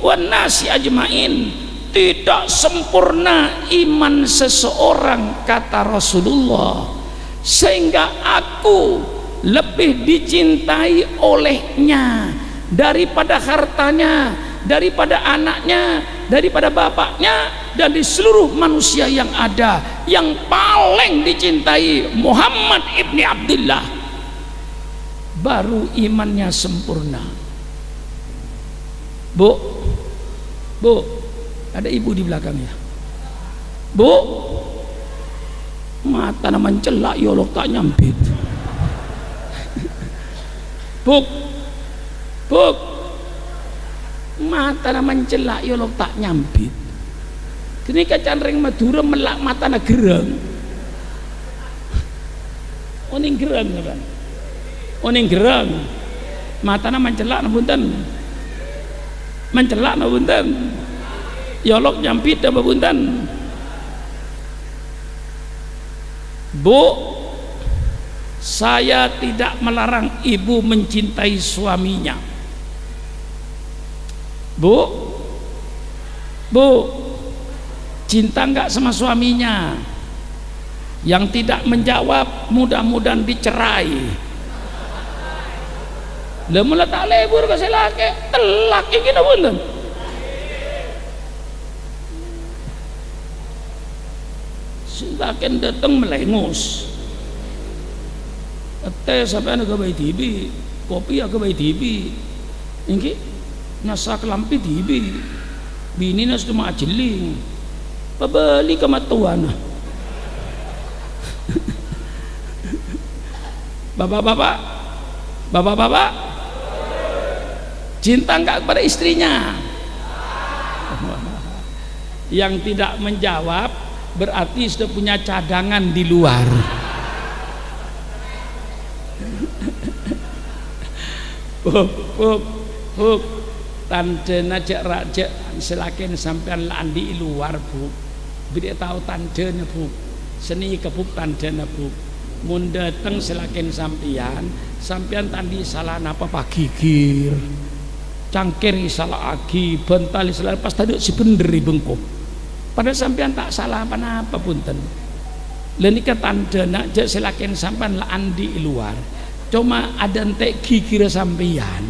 S2: wan nasi ajmain. Tidak sempurna iman seseorang, kata Rasulullah, sehingga aku lebih dicintai olehnya daripada hartanya, daripada anaknya, daripada bapaknya, dan di seluruh manusia yang ada. Yang paling dicintai Muhammad ibni Abdullah, baru imannya sempurna. Bu, ada ibu di belakangnya. Bu, mata nama celak yolok tak nyampit. Buk, mata nama celak yolok tak nyampit. Kini kacandring Madura melak mata na gereng. Oning gereng kan? Oning gereng. Mata nama celak na bunten. Mencelak na bunten. Yolok nyampit apa bunten. Bu, saya tidak melarang ibu mencintai suaminya. Bu, cinta enggak sama suaminya? Yang tidak menjawab mudah-mudahan dicerai. Lemula tak lebur ke selake telak iki na bunten. Silakan datang melengus. Teh sampai ada kebaik TV, kopi ya kebaik TV. Ini nasa kelampi TV. Bini nas cuma ajeling. Pabali kematuan. Bapak, cinta enggak kepada istrinya? Yang tidak menjawab berarti sudah punya cadangan di luar. Buk, tandena jak raja selakin sampean landi luar bu. Bila tahu tandena bu, seni kebuk tandena bu. Mun dateng selakin sampean tandi salah napa pak gigir, cangkir salah agi, bental salah pas tadi si benderi bengkok. Padahal sampean tak salah apa-apa punten. Lenika tandana jak selakin sampean landi luar. Cuma ada entek gigir sampean.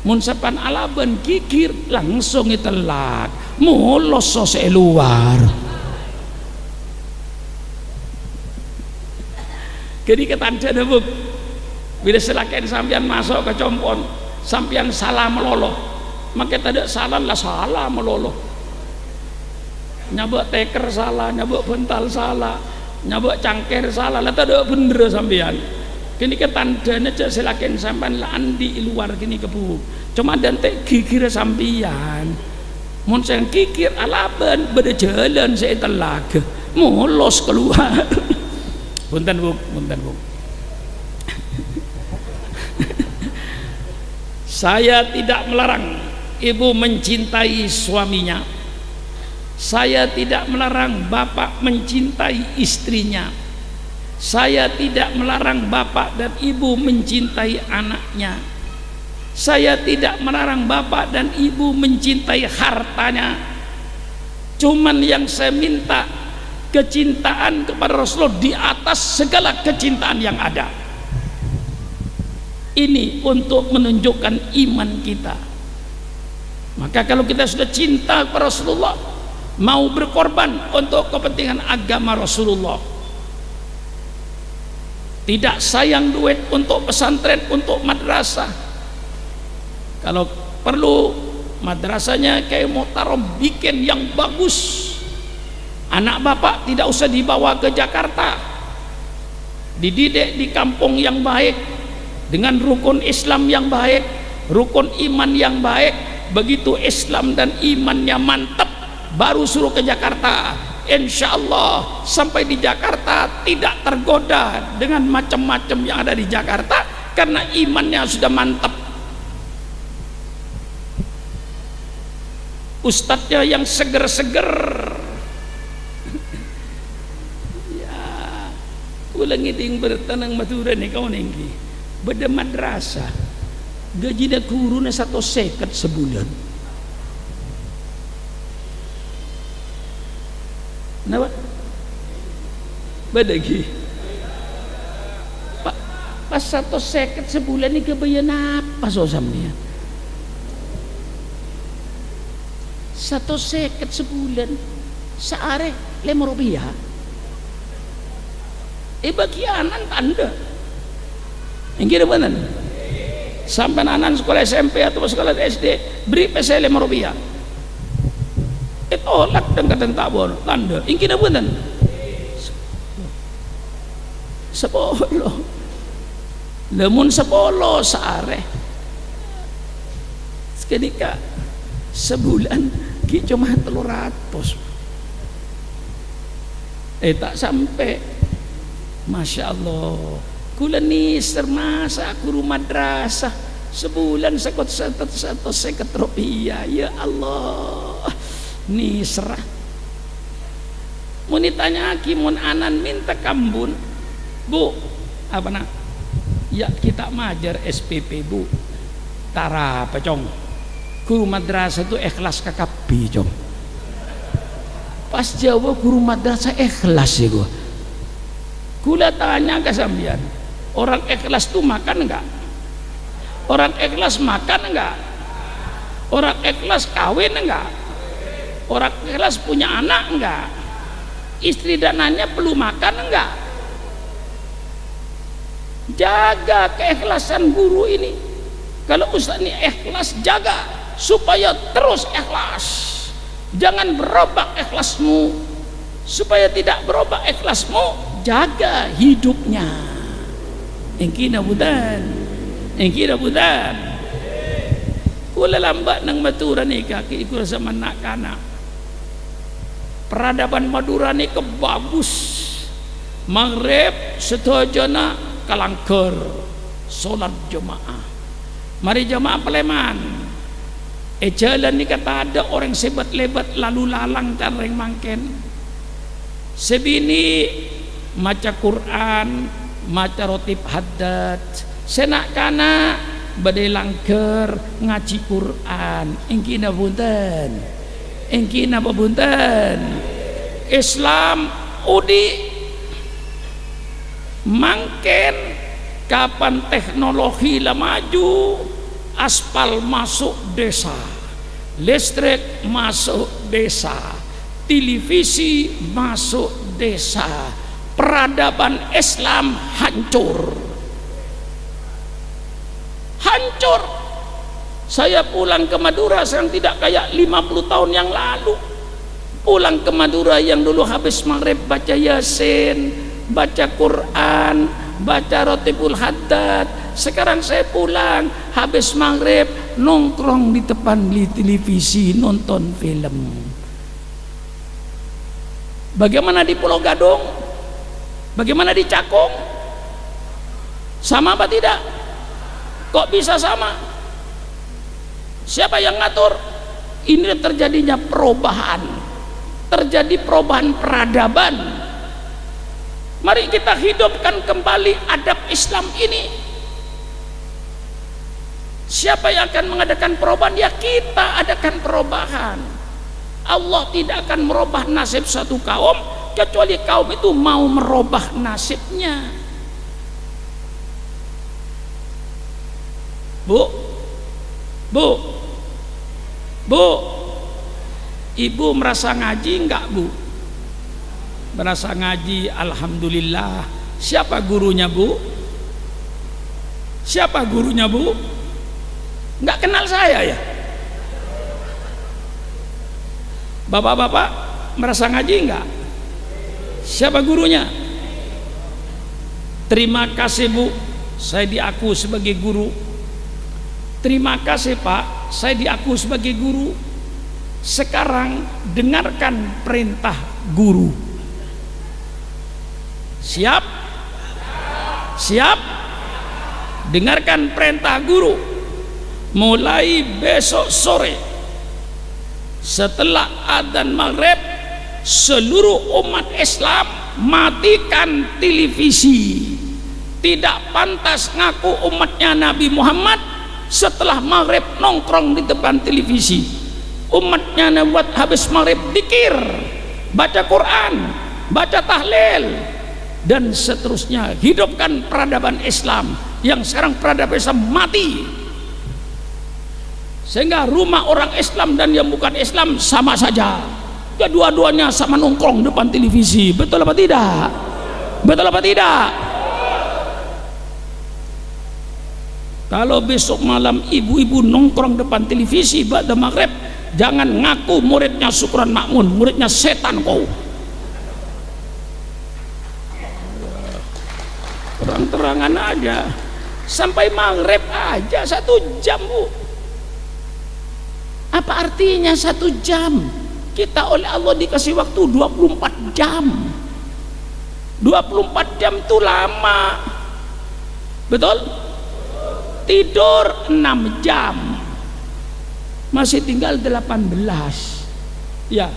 S2: Mun sampean alaban gigir langsung itelak. Mulos sose luar. Jadi ketandana bu. Bila selakin sampean masuk ke compon, sampean salah meloloh. Maka tidak salah lah salah meloloh. Nyabak teker salah, nyabak bental salah, nyabak cangkir salah, lah tak ada bener sampean. Kini ke tandanya aja silakan sampan lah andi luar kini kebu. Cuma dan tek kikir sampian. Mun sang kikir alaban beda jalan saya telaga. Molos keluar. Punten Bu, punten Bu. Saya tidak melarang ibu mencintai suaminya. Saya tidak melarang bapak mencintai istrinya. Saya tidak melarang bapak dan ibu mencintai anaknya. Saya tidak melarang bapak dan ibu mencintai hartanya. Cuman yang saya minta kecintaan kepada Rasulullah di atas segala kecintaan yang ada. Ini untuk menunjukkan iman kita. Maka kalau kita sudah cinta kepada Rasulullah, mau berkorban untuk kepentingan agama Rasulullah, tidak sayang duit untuk pesantren, untuk madrasah. Kalau perlu madrasahnya kayak Muhtaram bikin yang bagus. Anak bapak tidak usah dibawa ke Jakarta, dididik di kampung yang baik dengan rukun Islam yang baik, rukun iman yang baik. Begitu Islam dan imannya mantap, baru suruh ke Jakarta. Insya Allah sampai di Jakarta tidak tergoda dengan macam-macam yang ada di Jakarta karena imannya sudah mantap. Ustadznya yang seger-seger, ya ulang itu bertanang Madura nih kau nengki beda madrasah gaji dah guru na 1 seket sebulan. Kenapa? Badagi pas 1 seket sebulan ini kebayan apa sosamnya? 1 seket sebulan seare Rp5. Bagi anak tanda yang kira benar sampai anak sekolah SMP atau sekolah SD beri PC Rp5 tolak dan kata tabor tanda yang kira benar 10 namun 10 seare seketika sebulan ki cuma 300 tak sampai. Masya Allah kula ni sermasa guru madrasah sebulan sekot 1 seket rupiah. Ya Allah ni serah mau ditanya mun anan minta kambun Bu apa nak ya kita majar SPP Bu tara pecong guru madrasah itu ikhlas kakapi cong. Pas jawab guru madrasah ikhlas ya gua. Kula tanya ke sambian, orang ikhlas tuh makan enggak? Orang ikhlas makan enggak? Orang ikhlas kawin enggak? Orang ikhlas punya anak enggak? Istri dan anaknya perlu makan enggak? Jaga keikhlasan guru ini. Kalau ustaz ini ikhlas, jaga supaya terus ikhlas. Jangan berubah ikhlasmu. Supaya tidak berubah ikhlasmu, jaga hidupnya. Engkina budan, engkina budan. Kula lambat nang Madura ni kaki ikut sama nak kanak. Peradaban Madura ni kebagus. Maghrib setojona kalangker, solat jemaah. Mari jemaah Paleman. Jalan ni kata ada orang sebat lebat lalu lalang careng mangken. Sebini maca Quran, maca rotib haddad, senak kana badai langker ngaji Quran. Engkina bunten, engkina babunten. Islam udi mangken kapan teknologi lah maju, aspal masuk desa, listrik masuk desa, televisi masuk desa, peradaban Islam hancur. Hancur. Saya pulang ke Madura sekarang tidak kayak 50 tahun yang lalu. Pulang ke Madura yang dulu habis maghrib baca Yasin, baca Quran, baca Rotibul Haddad. Sekarang saya pulang habis maghrib nongkrong di depan televisi nonton film. Bagaimana di Pulau Gadung? Bagaimana di Cakung? Sama apa tidak? Kok bisa sama? Siapa yang ngatur? Ini terjadinya perubahan, terjadi perubahan peradaban. Mari kita hidupkan kembali adab Islam ini. Siapa yang akan mengadakan perubahan? Ya kita adakan perubahan. Allah tidak akan merubah nasib satu kaum kecuali kaum itu mau merubah nasibnya. Bu, ibu merasa ngaji enggak, Bu? Merasa ngaji, alhamdulillah. Siapa gurunya, Bu? Siapa gurunya, Bu? Enggak kenal saya ya? Bapak-bapak merasa ngaji enggak? Siapa gurunya? Terima kasih, Bu, saya diaku sebagai guru. Terima kasih, Pak, saya diaku sebagai guru. Sekarang dengarkan perintah guru. Siap? Siap? Dengarkan perintah guru. Mulai besok sore setelah adzan maghrib, seluruh umat Islam matikan televisi. Tidak pantas ngaku umatnya Nabi Muhammad setelah maghrib nongkrong di depan televisi. Umatnya Nabi habis maghrib dikir, baca Quran, baca tahlil, dan seterusnya. Hidupkan peradaban Islam yang sekarang peradaban Islam mati, sehingga rumah orang Islam dan yang bukan Islam sama saja. Kedua-duanya sama nongkrong depan televisi. Betul apa tidak? Betul apa tidak? Kalau besok malam ibu-ibu nongkrong depan televisi pada maghrib, jangan ngaku muridnya Syukran Makmun, muridnya setan kau. Terang-terangan aja. Sampai maghrib aja 1 jam, Bu. Apa artinya 1 jam? Kita oleh Allah dikasih waktu 24 jam. 24 jam itu lama. Betul? Tidur 6 jam, masih tinggal 18. Ya,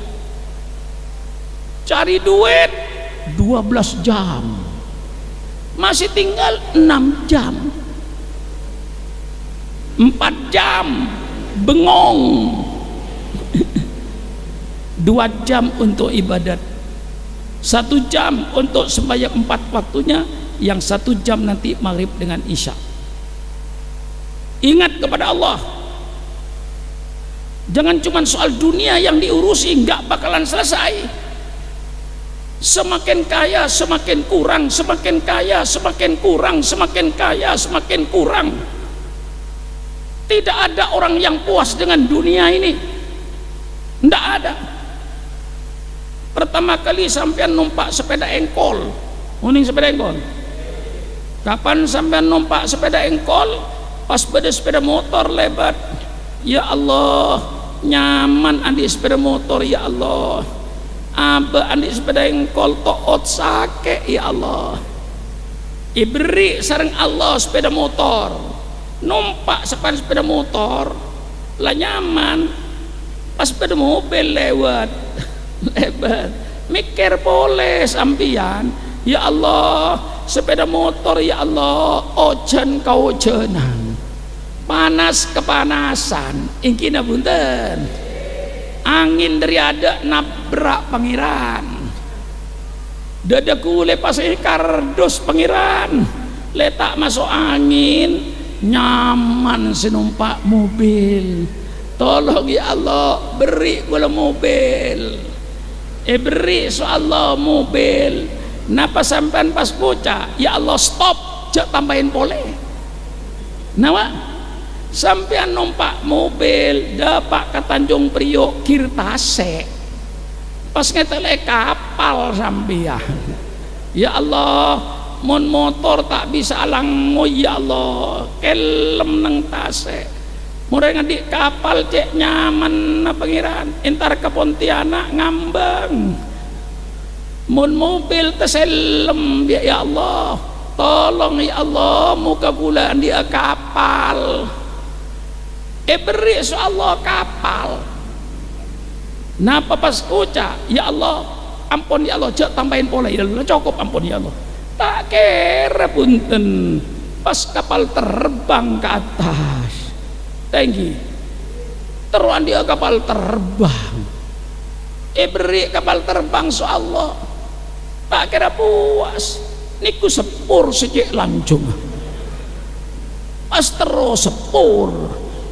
S2: cari duit 12 jam, masih tinggal 6 jam. 4 jam bengong. 2 jam untuk ibadat, 1 jam untuk sembahyang 4 waktunya, yang 1 jam nanti maghrib dengan isya. Ingat kepada Allah. Jangan cuma soal dunia yang diurusi, nggak bakalan selesai. Semakin kaya semakin kurang, semakin kaya semakin kurang, semakin kaya semakin kurang. Tidak ada orang yang puas dengan dunia ini. Nggak ada. Pertama kali sampean numpak sepeda engkol, uning sepeda engkol. Kapan sampean numpak sepeda engkol? Pas pada sepeda motor lebat. Ya Allah, nyaman andi sepeda motor, ya Allah. Aba andi sepeda engkol toot sake, ya Allah. Iberi sareng Allah sepeda motor. Numpak sepeda motor lah nyaman. Pas sepeda mobil lewat lebat, mikir boleh sampian. Ya Allah, sepeda motor, ya Allah, ojen kau ojenan, panas kepanasan, ingkina bunten, angin dari ada nabrak pangeran, dadaku lepas kardus pangeran, letak masuk angin, nyaman senumpak mobil. Tolong ya Allah, beri gula mobil, beri so Allah mobil. Napa sampean pas bocah, ya Allah stop, jak tambahin boleh. Nawa sampean numpak mobil dapat ke Tanjung Priok Kirtase, pas ngetele kapal sampean. Ya Allah, mon motor tak bisa lango ya Allah kelem nang tase mulai ngadik kapal cek nyaman na pangeran entar ke Pontianak ngambang mon mobil teselem ya Allah tolong ya Allah muka bulan dia kapal beri Allah kapal napa pas kuca ya Allah ampun ya Allah jak tambahin pola ya Allah cukup ampun ya Allah tak kira punten pas kapal terbang ke atas tinggi teruan dia kapal terbang beri kapal terbang Allah tak kira puas niku sepur sejak lancung pas terus sepur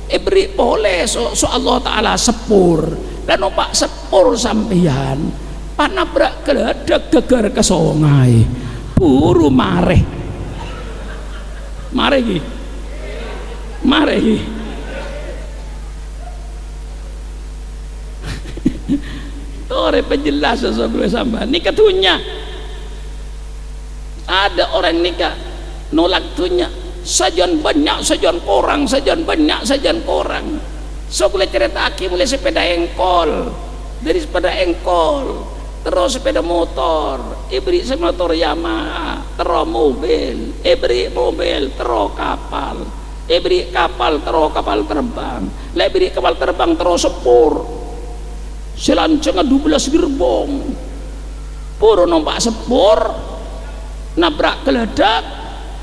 S2: beri boleh so Allah Ta'ala sepur dan numpak sepur sampeyan panabrak geladak gegar ke sungai buru mareh tore penjelasan sebelum sampai nikah tunya ada orang nikah nolak tunya sajian banyak sajian korang so boleh cerita aki mulai sepeda engkol dari sepeda engkol terus sepeda motor ibri motor Yamaha terus mobil ibri mobil terus kapal ibri kapal terus kapal terbang ibri kapal terbang terus sepur selanjutnya 12 gerbong puro nompak sepur nabrak geledak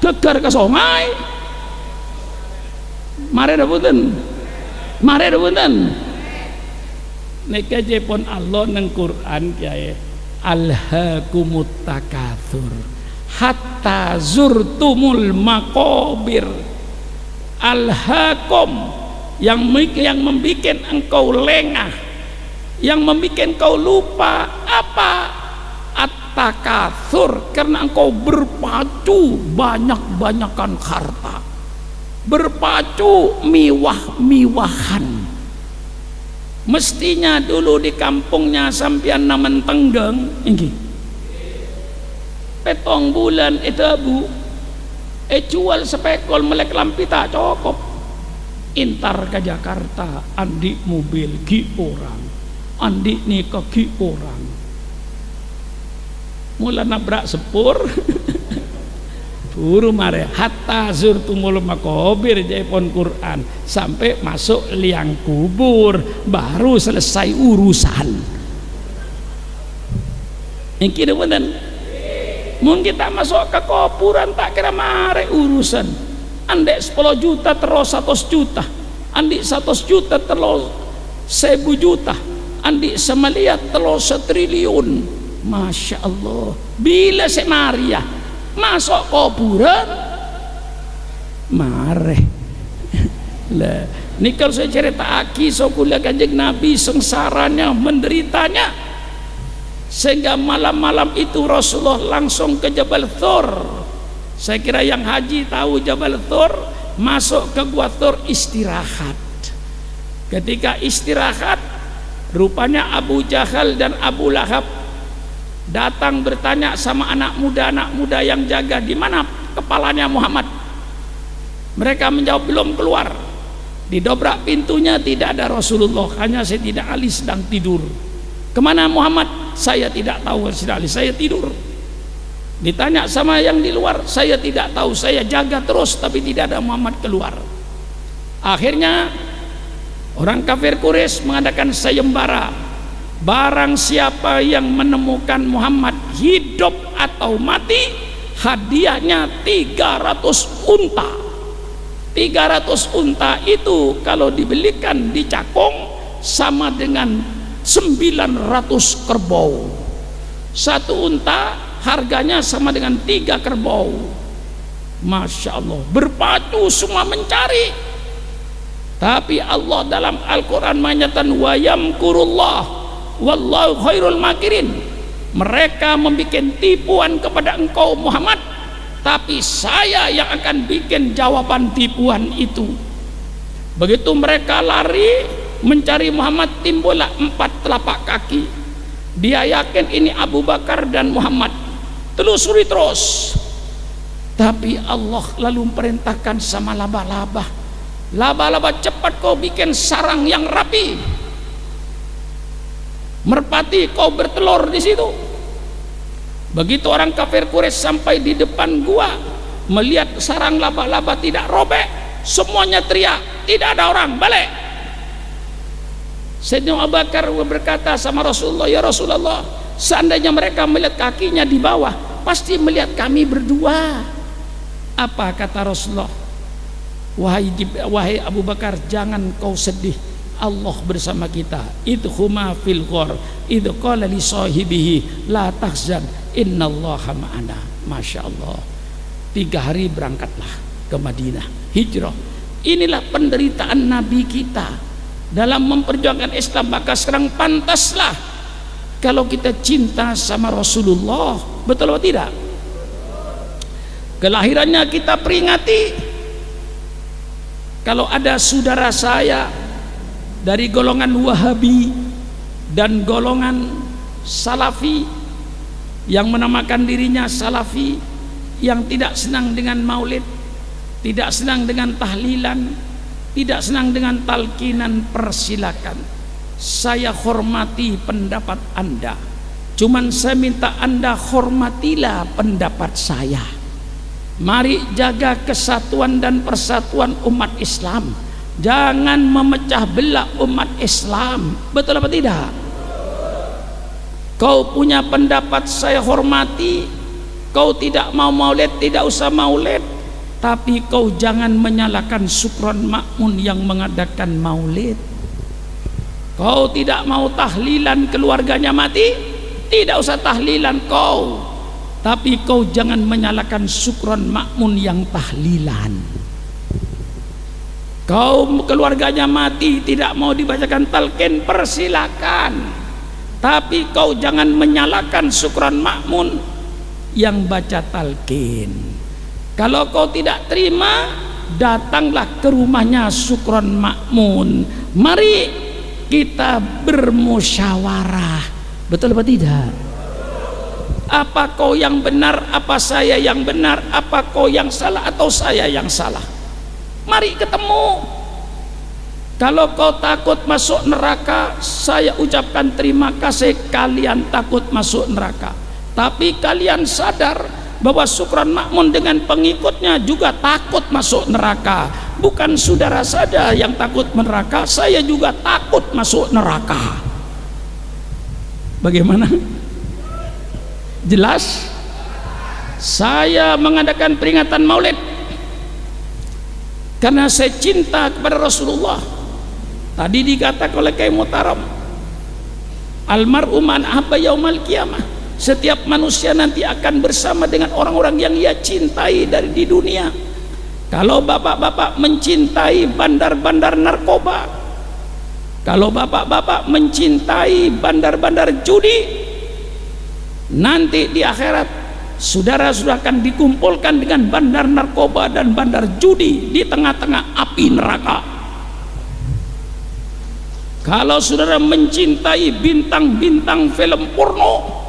S2: gegar ke sungai mari dah punten nika jepon Allah nang Quran kiai alhaakumut takatsur hatta zurtumul maqabir alhaakum yang membikin engkau lengah yang membikin engkau lupa apa at-takatsur karena engkau berpacu banyak-banyakan harta berpacu miwah-miwahan mestinya dulu di kampungnya sampian naman tenggeng ini petong bulan itu abu jual sepekol melek lampi tak cukup intar ke Jakarta andi mobil ki orang andi nikah ki orang mula nabrak sepur buru mare hatta zurtumul maqabir jaipon Quran sampai masuk liang kubur baru selesai urusan yang kira bener mungkin kita masuk ke kuburan tak kira mare urusan andek 10 juta terus 100 juta andik 100 juta terus 1000 juta andik semaliat terus 1 triliun Masya Allah bila Maria masuk kuburan mareh lah ini kalau saya cerita aki so kuliah Kanjeng Nabi sengsaranya menderitanya sehingga malam-malam itu Rasulullah langsung ke Jabal Thur. Saya kira yang haji tahu Jabal Thur, masuk ke Gua Thur istirahat. Ketika istirahat rupanya Abu Jahal dan Abu Lahab datang bertanya sama anak muda yang jaga, di mana kepalanya Muhammad? Mereka menjawab belum keluar. Didobrak pintunya tidak ada Rasulullah, hanya Sayyidina Ali sedang tidur. Kemana Muhammad? Saya tidak tahu Sayyidina Ali, saya tidur. Ditanya sama yang di luar, saya tidak tahu, saya jaga terus tapi tidak ada Muhammad keluar. Akhirnya orang kafir Quraisy mengadakan sayembara. Barang siapa yang menemukan Muhammad hidup atau mati, hadiahnya 300 unta. 300 unta itu kalau dibelikan di Cakung sama dengan 900 kerbau. Satu unta harganya sama dengan 3 kerbau. Masya Allah, berpacu semua mencari. Tapi Allah dalam Al-Quran menyatakan wa yamkurullah wallahu khairul makirin. Mereka membuat tipuan kepada engkau Muhammad, tapi saya yang akan bikin jawaban tipuan itu. Begitu mereka lari mencari Muhammad, timbullah 4 telapak kaki. Dia yakin ini Abu Bakar dan Muhammad. Telusuri terus, Tapi Allah lalu perintahkan sama laba-laba, laba-laba cepat kau bikin sarang yang rapi, merpati kau bertelur di situ. Begitu orang kafir Quraisy sampai di depan gua, melihat sarang laba-laba tidak robek, semuanya teriak, tidak ada orang, balik. Sayyidina Abu Bakar berkata sama Rasulullah, ya Rasulullah, seandainya mereka melihat kakinya di bawah, pasti melihat kami berdua. Apa kata Rasulullah? Wahai Abu Bakar, jangan kau sedih, Allah bersama kita. Idhuma fil ghar idh qala li sahibihi la tahzan innallaha ma'ana. Masya Allah. 3 hari berangkatlah ke Madinah, hijrah. Inilah penderitaan Nabi kita dalam memperjuangkan Islam. Maka sekarang pantaslah kalau kita cinta sama Rasulullah, betul atau tidak? Kelahirannya kita peringati. Kalau ada saudara saya dari golongan Wahabi dan golongan Salafi yang menamakan dirinya Salafi, yang tidak senang dengan maulid, tidak senang dengan tahlilan, tidak senang dengan talqinan, persilakan. Saya hormati pendapat Anda, cuman saya minta Anda hormatilah pendapat saya. Mari jaga kesatuan dan persatuan umat Islam, jangan memecah belah umat Islam, betul apa tidak? Kau punya pendapat saya hormati, kau tidak mau maulid, tidak usah maulid, tapi kau jangan menyalahkan Sukron Makmun yang mengadakan maulid. Kau tidak mau tahlilan keluarganya mati, tidak usah tahlilan kau, tapi kau jangan menyalahkan Sukron Makmun yang tahlilan. Kau keluarganya mati tidak mau dibacakan talqin, persilakan, tapi kau jangan menyalahkan Sukron Makmun yang baca talqin. Kalau kau tidak terima, datanglah ke rumahnya Sukron Makmun. Mari kita bermusyawarah, betul apa tidak? Apa kau yang benar, apa saya yang benar, apa kau yang salah atau saya yang salah? Mari ketemu. Kalau kau takut masuk neraka, saya ucapkan terima kasih kalian takut masuk neraka. Tapi kalian sadar bahwa Sukron Makmun dengan pengikutnya juga takut masuk neraka. Bukan saudara saja yang takut neraka, saya juga takut masuk neraka. Bagaimana? Jelas? Saya mengadakan peringatan maulid karena saya cinta kepada Rasulullah. Tadi dikatakan oleh Kiai Muhtaram, almar'u man ahabba yaumal qiyamah. Setiap manusia nanti akan bersama dengan orang-orang yang ia cintai dari di dunia. Kalau bapak-bapak mencintai bandar-bandar narkoba, kalau bapak-bapak mencintai bandar-bandar judi, nanti di akhirat saudara sudah akan dikumpulkan dengan bandar narkoba dan bandar judi di tengah-tengah api neraka. Kalau saudara mencintai bintang-bintang film porno,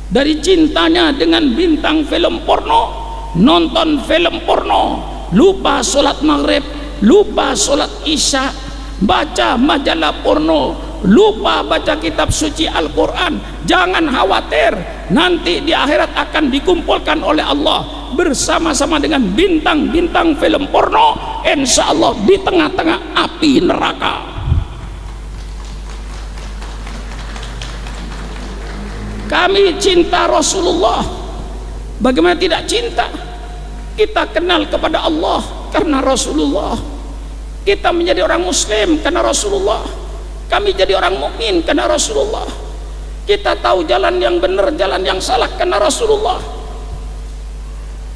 S2: dari cintanya dengan bintang film porno, nonton film porno, lupa sholat maghrib, lupa sholat isya, baca majalah porno, lupa baca kitab suci Al-Quran, jangan khawatir, nanti di akhirat akan dikumpulkan oleh Allah bersama-sama dengan bintang-bintang film porno, insya Allah di tengah-tengah api neraka. Kami cinta Rasulullah, bagaimana tidak cinta? Kita kenal kepada Allah karena Rasulullah, kita menjadi orang muslim karena Rasulullah, kami jadi orang mukmin karena Rasulullah, kita tahu jalan yang benar, jalan yang salah karena Rasulullah,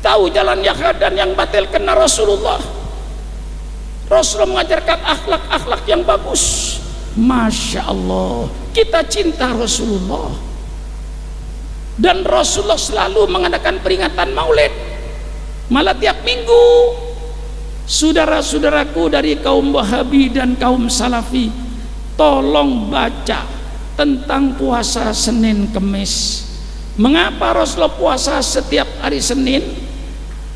S2: tahu jalan yang hak dan yang batil karena Rasulullah. Rasulullah mengajarkan akhlak-akhlak yang bagus. Masya Allah, kita cinta Rasulullah. Dan Rasulullah selalu mengadakan peringatan maulid, malah tiap minggu. Saudara-saudaraku dari kaum Wahabi dan kaum Salafi, tolong baca tentang puasa Senin Kemis. Mengapa Rasulullah puasa setiap hari Senin?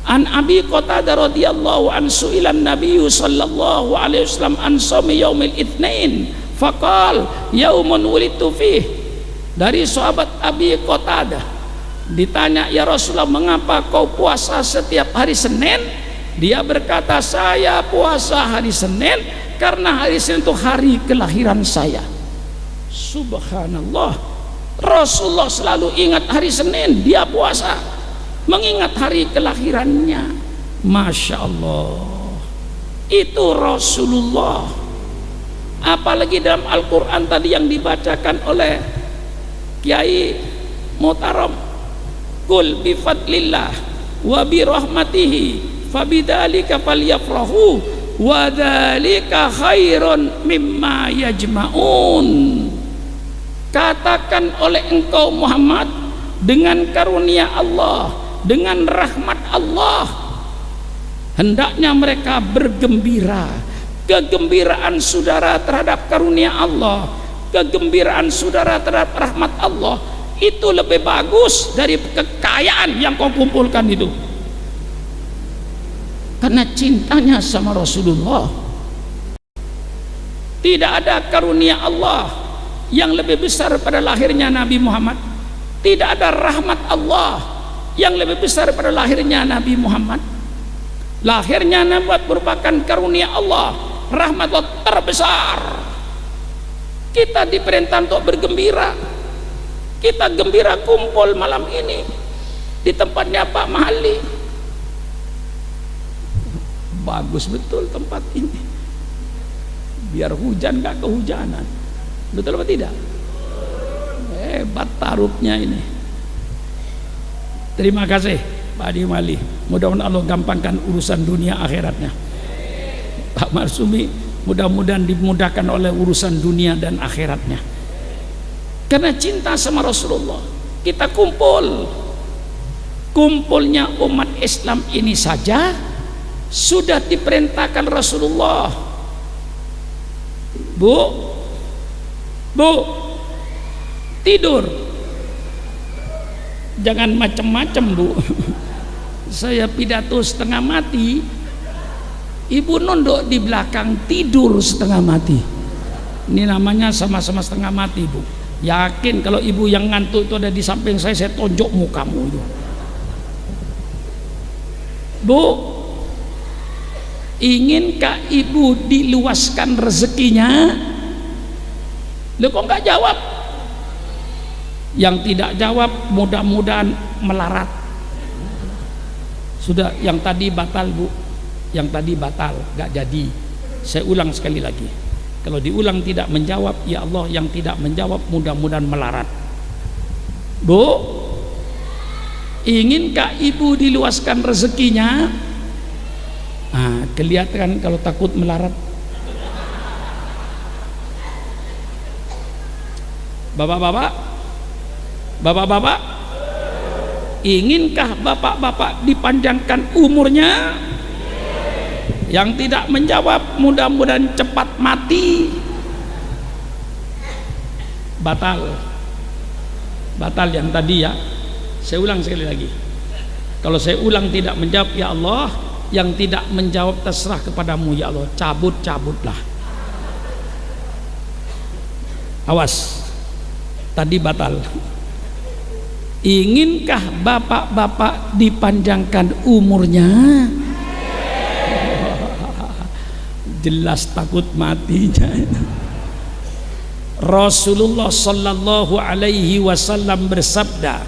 S2: An Abi Qatadah radhiyallahu an su'ilan Nabiyyu sallallahu alaihi wasallam an shaumi yaumil itsnain faqal yaumun wulidtu fih. Dari sahabat Abi Qatadah ditanya, ya Rasulullah, mengapa kau puasa setiap hari Senin? Dia berkata, saya puasa hari Senin karena hari Senin itu hari kelahiran saya. Subhanallah, Rasulullah selalu ingat hari Senin, dia puasa mengingat hari kelahirannya. Masya Allah, itu Rasulullah. Apalagi dalam Al-Quran tadi yang dibacakan oleh Kiai Muhtaram, qul bifadlillah wa birahmatihi fabidzalika falyafrahu wa dzalika khairun mimma yajma'un. Katakan oleh engkau Muhammad, dengan karunia Allah, dengan rahmat Allah, hendaknya mereka bergembira. Kegembiraan saudara terhadap karunia Allah, kegembiraan saudara terhadap rahmat Allah, itu lebih bagus dari kekayaan yang kau kumpulkan itu. Karena cintanya sama Rasulullah. Tidak ada karunia Allah yang lebih besar pada lahirnya Nabi Muhammad. Tidak ada rahmat Allah yang lebih besar pada lahirnya Nabi Muhammad. Lahirnya Nabi merupakan karunia Allah, rahmat Allah terbesar. Kita diperintah untuk bergembira. Kita gembira kumpul malam ini di tempatnya Pak Mahali. Bagus betul tempat ini, biar hujan gak kehujanan. Betul apa tidak? Hebat tarupnya ini. Terima kasih Pak Adi Mali, mudah-mudahan Allah gampangkan urusan dunia akhiratnya. Pak Marsumi, mudah-mudahan dimudahkan oleh urusan dunia dan akhiratnya. Karena cinta sama Rasulullah, kita kumpulnya umat Islam ini saja sudah diperintahkan Rasulullah. Bu, tidur, jangan macam-macam Bu. Saya pidato setengah mati, ibu nunduk di belakang tidur setengah mati. Ini namanya sama-sama setengah mati Bu. Yakin kalau ibu yang ngantuk itu ada di samping saya tonjok mukamu itu. Bu, inginkah ibu diluaskan rezekinya? Loh, kok nggak jawab? Yang tidak jawab mudah-mudahan melarat. Sudah, yang tadi batal Bu, yang tadi batal, nggak jadi. Saya ulang sekali lagi, kalau diulang tidak menjawab, ya Allah, yang tidak menjawab mudah-mudahan melarat. Bu, inginkah ibu diluaskan rezekinya? Nah, kelihatan kalau takut melarat. Bapak-bapak, inginkah bapak-bapak dipanjangkan umurnya? Yang tidak menjawab mudah-mudahan cepat mati. Batal yang tadi ya. Saya ulang sekali lagi, kalau saya ulang tidak menjawab, ya Allah, yang tidak menjawab terserah kepadamu ya Allah, cabutlah. Awas, tadi batal. Inginkah bapak-bapak dipanjangkan umurnya? Jelas takut matinya. Rasulullah sallallahu alaihi wasallam bersabda,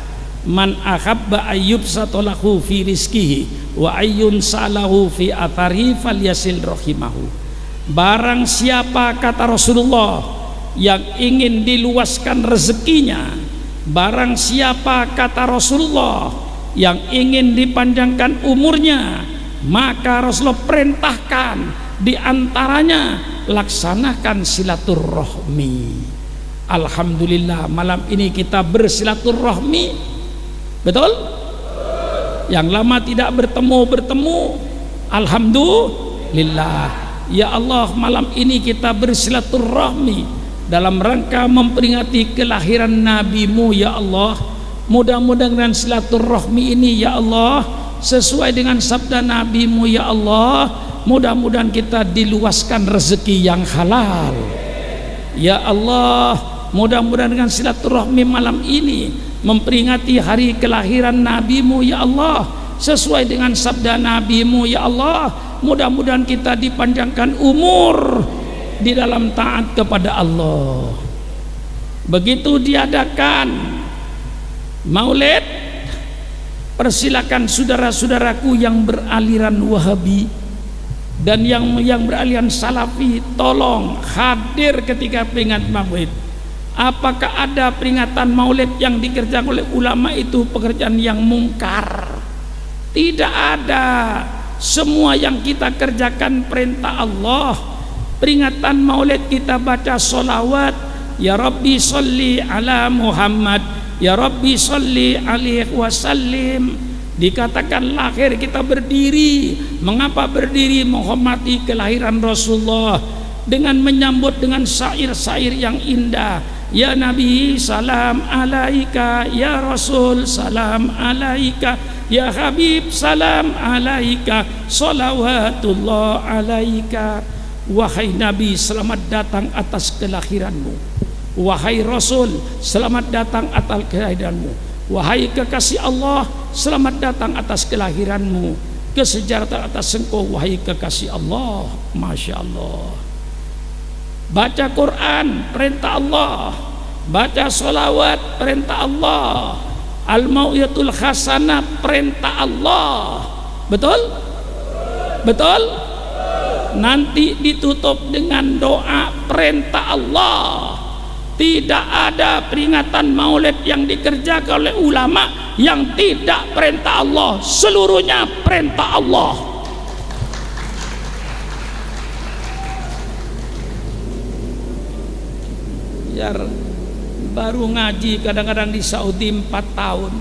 S2: man ahabba ayyub satolahu fi rizkihi wa ayyun salahu fi athari falyasil rahimahu. Barang siapa, kata Rasulullah, yang ingin diluaskan rezekinya, barang siapa, kata Rasulullah, yang ingin dipanjangkan umurnya, maka Rasulullah perintahkan di antaranya laksanakan silaturahmi. Alhamdulillah, malam ini kita bersilaturahmi. Betul? Yang lama tidak bertemu, alhamdulillah. Ya Allah, malam ini kita bersilaturahmi dalam rangka memperingati kelahiran nabimu ya Allah. Mudah-mudahan dengan silaturahmi ini ya Allah, sesuai dengan sabda Nabi-Mu ya Allah. Mudah-mudahan kita diluaskan rezeki yang halal ya Allah. Mudah-mudahan dengan silaturahmi malam ini memperingati hari kelahiran Nabi-Mu ya Allah, sesuai dengan sabda Nabi-Mu ya Allah. Mudah-mudahan kita dipanjangkan umur di dalam taat kepada Allah. Begitu diadakan Maulid, persilakan saudara-saudaraku yang beraliran Wahabi dan yang beraliran Salafi, tolong hadir ketika peringatan Maulid. Apakah ada peringatan Maulid yang dikerjakan oleh ulama itu pekerjaan yang mungkar? Tidak ada. Semua yang kita kerjakan perintah Allah. Peringatan Maulid kita baca sholawat, ya Rabbi sholli ala Muhammad, ya Rabbi sholli alaihi wasallim. Dikatakan lahir kita berdiri. Mengapa berdiri? Menghormati kelahiran Rasulullah dengan menyambut dengan syair-syair yang indah. Ya Nabi salam alaika, ya Rasul salam alaika, ya Habib salam alaika, salawatullah alaika. Wahai Nabi, selamat datang atas kelahiranmu. Wahai Rasul, selamat datang atas kelahiranmu. Wahai kekasih Allah, selamat datang atas kelahiranmu. Kesejahteraan atas engkau, wahai kekasih Allah. Masya Allah. Baca Quran, perintah Allah. Baca sholawat, perintah Allah. Al-Mau'izatul Hasanah, perintah Allah. Betul? Betul? Nanti ditutup dengan doa, perintah Allah. Tidak ada peringatan Maulid yang dikerjakan oleh ulama yang tidak perintah Allah. Seluruhnya perintah Allah. Biar baru ngaji kadang-kadang di Saudi 4 tahun,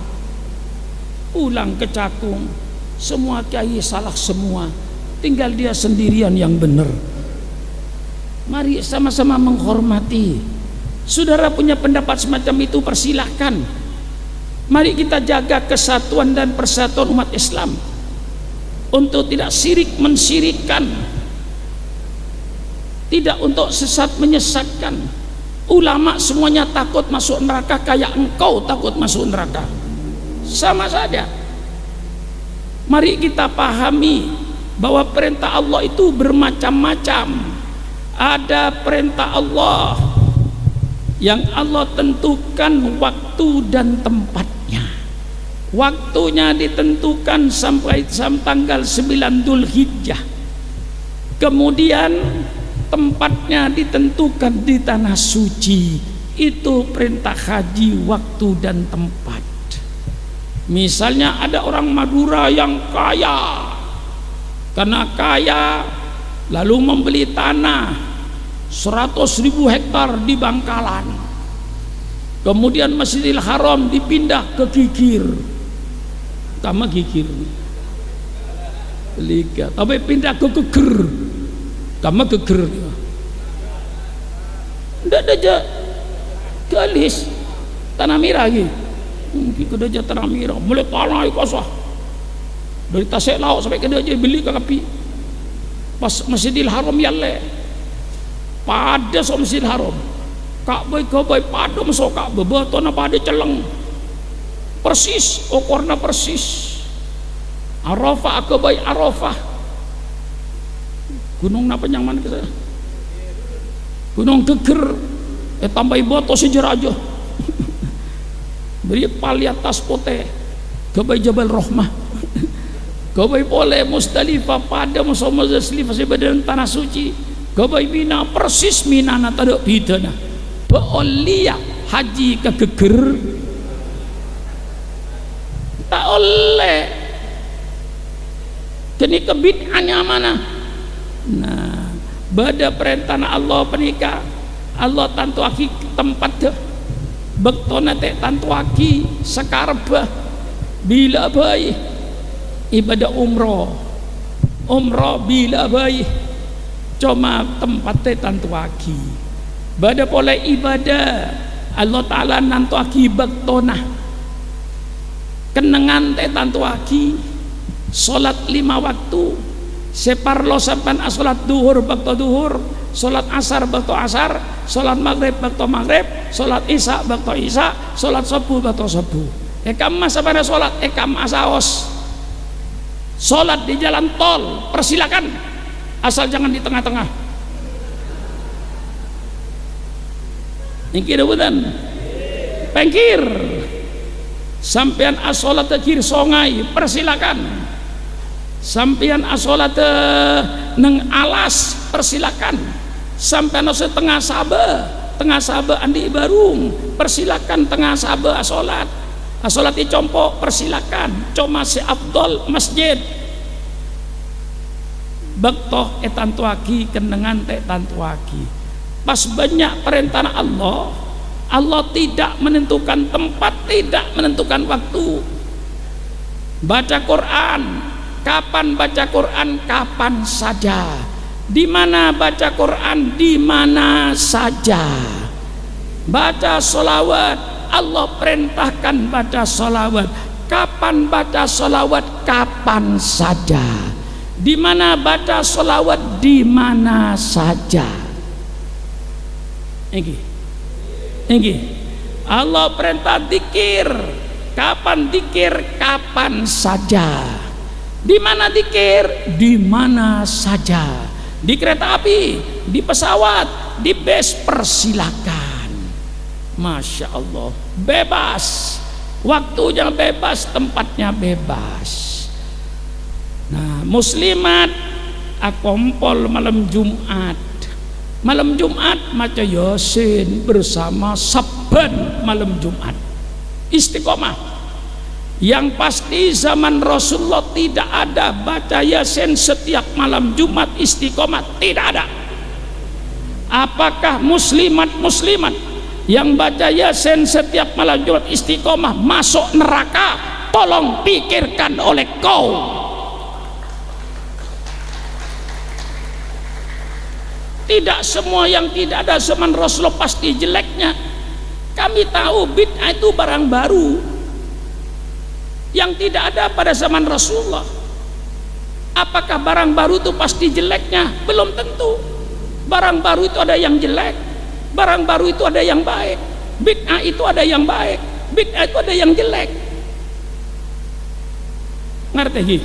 S2: pulang ke Cakung, semua kiai salah semua, tinggal dia sendirian yang benar. Mari sama-sama menghormati. Saudara punya pendapat semacam itu, persilahkan. Mari kita jaga kesatuan dan persatuan umat Islam untuk tidak syirik mensyirikkan, tidak untuk sesat menyesatkan. Ulama semuanya takut masuk neraka kayak engkau takut masuk neraka, sama saja. Mari kita pahami bahwa perintah Allah itu bermacam-macam. Ada perintah Allah yang Allah tentukan waktu dan tempatnya. Waktunya ditentukan sampai tanggal 9 Dzulhijjah. Kemudian tempatnya ditentukan di tanah suci. Itu perintah haji, waktu dan tempat. Misalnya ada orang Madura yang kaya, karena kaya lalu membeli tanah 100.000 hektar di Bangkalan. Kemudian Masjidil Haram dipindah ke Gigir. Tama Gigir Liga, tapi pindah ke Geger. Tama Geger. Ndak ada aja galis tanah merah lagi. Kita aja tanah merah, mulai tanah kosong. Dari Tasik Laut sampai ke dia aja beli ke kapi. Pas Masjidil Haram yalle. Pada so Masjidil Haram. Ka'bah pada masuk Ka'bah, beton apa ada celeng. Persis, ukurnya persis. Arafah akabai Arafah. Gunung apa yang mana ke saya? Gunung Geger. Tambah boto sejarah aja. Beri pali atas pote. Kabai Jabal Rahmah. Kabai boleh Musdalifah pada masuk Musdalifah sebadan tanah suci. Kabai Mina persis Mina na tadak bidana. Ba'olia haji ke Geger. Tak oleh. Kini kebid'ahnya mana? Nah, pada perintah Allah penikah, Allah tantuaki tempat deh. Bektona tek tantuaki sekarba bila baik ibadah umroh bila baik cuma tempat tek tantuaki. Pada pola ibadah Allah Ta'ala nantuaki bektona kenangan tek tantuaki Salat 5 waktu. Separlo sampan salat duhur bakto duhur, salat asar bakto asar, salat maghrib bakto maghrib, salat isya bakto isya, salat subuh bakto subuh. Ekam masa pada salat, ekam asaos. Salat di jalan tol persilakan, asal jangan di tengah-tengah. Niki debutan pengkir sampean asolat kiri songai persilakan. Sampean asolat neng alas persilakan. Sampean asolat tengah sabe andi barung persilakan, tengah sabe asolat di compo persilakan. Cuma si Abdul masjid bektoh etantuaki kendengan te tantuaki. Pas banyak perintah Allah tidak menentukan tempat, tidak menentukan waktu. Baca Quran, kapan baca Quran? Kapan saja. Di mana baca Quran? Di mana saja. Baca sholawat, Allah perintahkan baca sholawat. Kapan baca sholawat? Kapan saja. Di mana baca sholawat? Di mana saja. Ini Allah perintah dikir. Kapan dikir? Kapan saja. Di mana dikir? Di mana saja. Di kereta api, di pesawat, di bus persilakan. Masya Allah, bebas. Waktunya bebas, tempatnya bebas. Nah, muslimat akompol malam Jumat. Malam Jumat maca Yasin bersama saban malam Jumat. Istiqomah. Yang pasti zaman Rasulullah tidak ada baca Yasin setiap malam Jumat istiqomah, tidak ada. Apakah muslimat yang baca Yasin setiap malam Jumat istiqomah masuk neraka? Tolong pikirkan oleh kau. Tidak semua yang tidak ada zaman Rasulullah pasti jeleknya. Kami tahu bid'ah itu barang baru yang tidak ada pada zaman Rasulullah. Apakah barang baru itu pasti jeleknya? Belum tentu. Barang baru itu ada yang jelek, barang baru itu ada yang baik. Bid'ah itu ada yang baik, bid'ah itu ada yang jelek. Ngerti?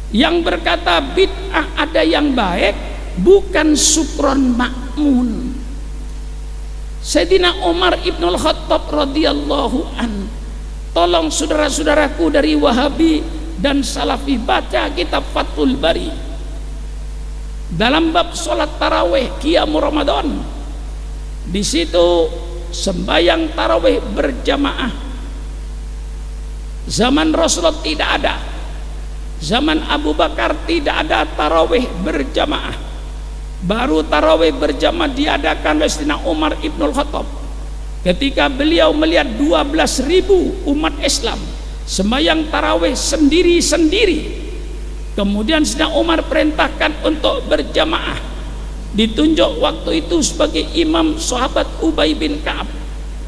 S2: Yang berkata bid'ah ada yang baik bukan Sukron Makmun. Sayyidina Umar Ibnul Khattab radhiyallahu an. Tolong saudara-saudaraku dari Wahabi dan Salafi baca kitab Fathul Bari. Dalam bab salat tarawih qiyamul Ramadan, di situ sembahyang tarawih berjamaah. Zaman Rasulullah tidak ada. Zaman Abu Bakar tidak ada tarawih berjamaah. Baru tarawih berjamaah diadakan oleh Sayyidina Umar Ibnul Khattab. Ketika beliau melihat 12.000 umat Islam sembahyang tarawih sendiri-sendiri, kemudian Sayyidina Umar perintahkan untuk berjamaah. Ditunjuk waktu itu sebagai imam sahabat Ubay bin Ka'ab.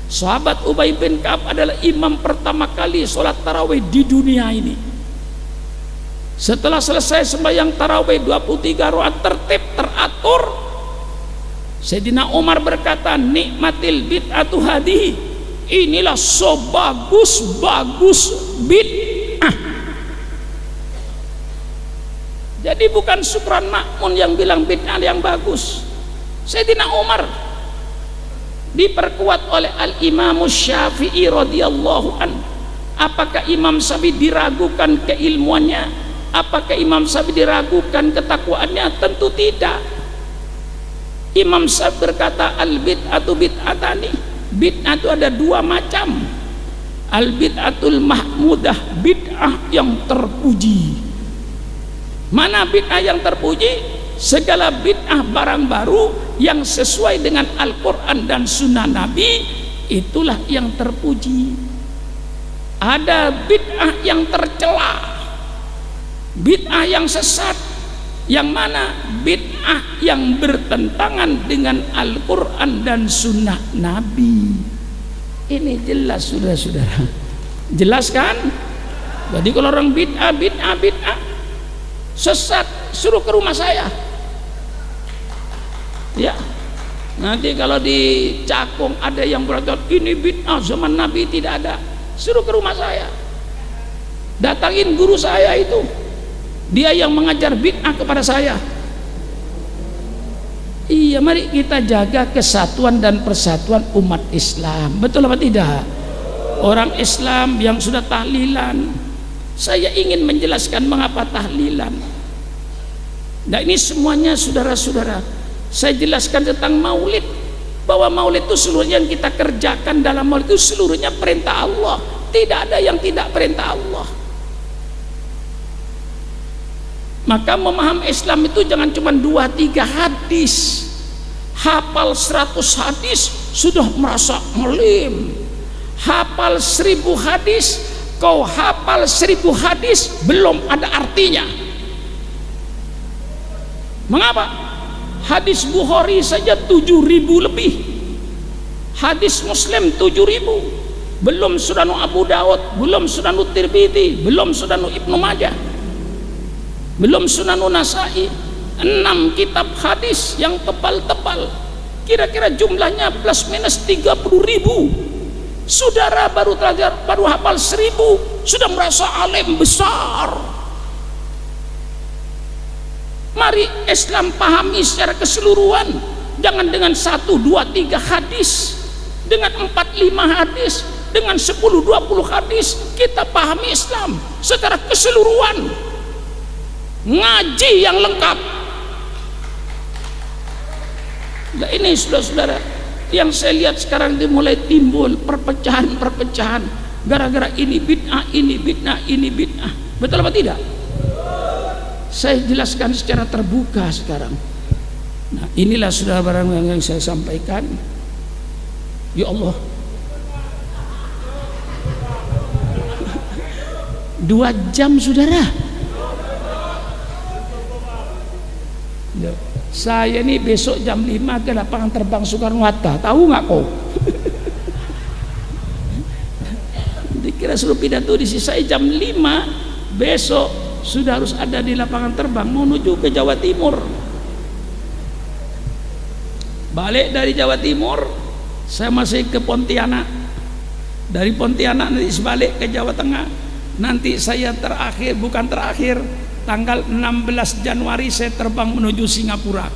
S2: Sahabat Ubay bin Ka'ab adalah imam pertama kali sholat tarawih di dunia ini. Setelah selesai sembahyang tarawih 23 rakaat tertib teratur, Sayyidina Umar berkata, nikmatil bid'atu hadihi, inilah sebagus-bagus bid'ah. Jadi bukan Sukron Makmun yang bilang bid'ah yang bagus. Sayyidina Umar diperkuat oleh Al-Imam Syafi'i radhiyallahu an. Apakah Imam Syafi'i diragukan keilmuannya? Apakah Imam Syafi'i diragukan ketakwaannya? Tentu tidak. Imam Syafi'i berkata al-bid'atu bid'atani. Bid'ah itu ada dua macam. Al-bid'atul mahmudah, bid'ah yang terpuji. Mana bid'ah yang terpuji? Segala bid'ah barang baru yang sesuai dengan Al-Quran dan Sunnah Nabi, itulah yang terpuji. Ada bid'ah yang tercela, bid'ah yang sesat. Yang mana? Bid'ah yang bertentangan dengan Al-Quran dan Sunnah Nabi. Ini jelas saudara-saudara. Jelas kan? Jadi kalau orang bid'ah sesat, suruh ke rumah saya. Ya. Nanti kalau di Cakung ada yang berkata ini bid'ah zaman Nabi, tidak ada, suruh ke rumah saya. Datangin guru saya itu. Dia yang mengajar bid'ah kepada saya. Iya, mari kita jaga kesatuan dan persatuan umat Islam. Betul apa tidak? Orang Islam yang sudah tahlilan, saya ingin menjelaskan mengapa tahlilan. Nah, ini semuanya saudara-saudara, saya jelaskan tentang maulid, bahwa maulid itu seluruhnya yang kita kerjakan dalam maulid itu seluruhnya perintah Allah, tidak ada yang tidak perintah Allah. Maka memahami Islam itu jangan cuma 2-3 hadis, hafal 100 hadis sudah merasa melim, hafal 1000 hadis, kau hafal 1000 hadis belum ada artinya. Mengapa? Hadis Bukhari saja 7.000 lebih, hadis Muslim 7.000, belum Sunan Abu Daud, belum Sunan Tirmidzi, belum Sunan Ibnu Majah, belum Sunan Nasai. 6 kitab hadis yang tebal-tebal, kira-kira jumlahnya plus minus 30.000. Saudara baru hafal 1000 sudah merasa alim besar. Mari Islam pahami secara keseluruhan, jangan dengan 1, 2, 3 hadis, dengan 4, 5 hadis, dengan 10, 20 hadis. Kita pahami Islam secara keseluruhan, ngaji yang lengkap. Nah, ini saudara-saudara yang saya lihat sekarang itu mulai timbul perpecahan gara-gara ini bid'ah, ini bid'ah, ini bid'ah. Betul apa tidak? Saya jelaskan secara terbuka sekarang. Nah, inilah saudara barang yang saya sampaikan. Ya Allah, 2 jam saudara. Saya ini besok jam 5 ke lapangan terbang Soekarno-Hatta, tahu nggak kau? Dikira suruh pidato disisai jam 5, besok sudah harus ada di lapangan terbang menuju ke Jawa Timur. Balik dari Jawa Timur, saya masih ke Pontianak. Dari Pontianak nanti sebalik ke Jawa Tengah. Nanti saya tanggal 16 Januari saya terbang menuju Singapura.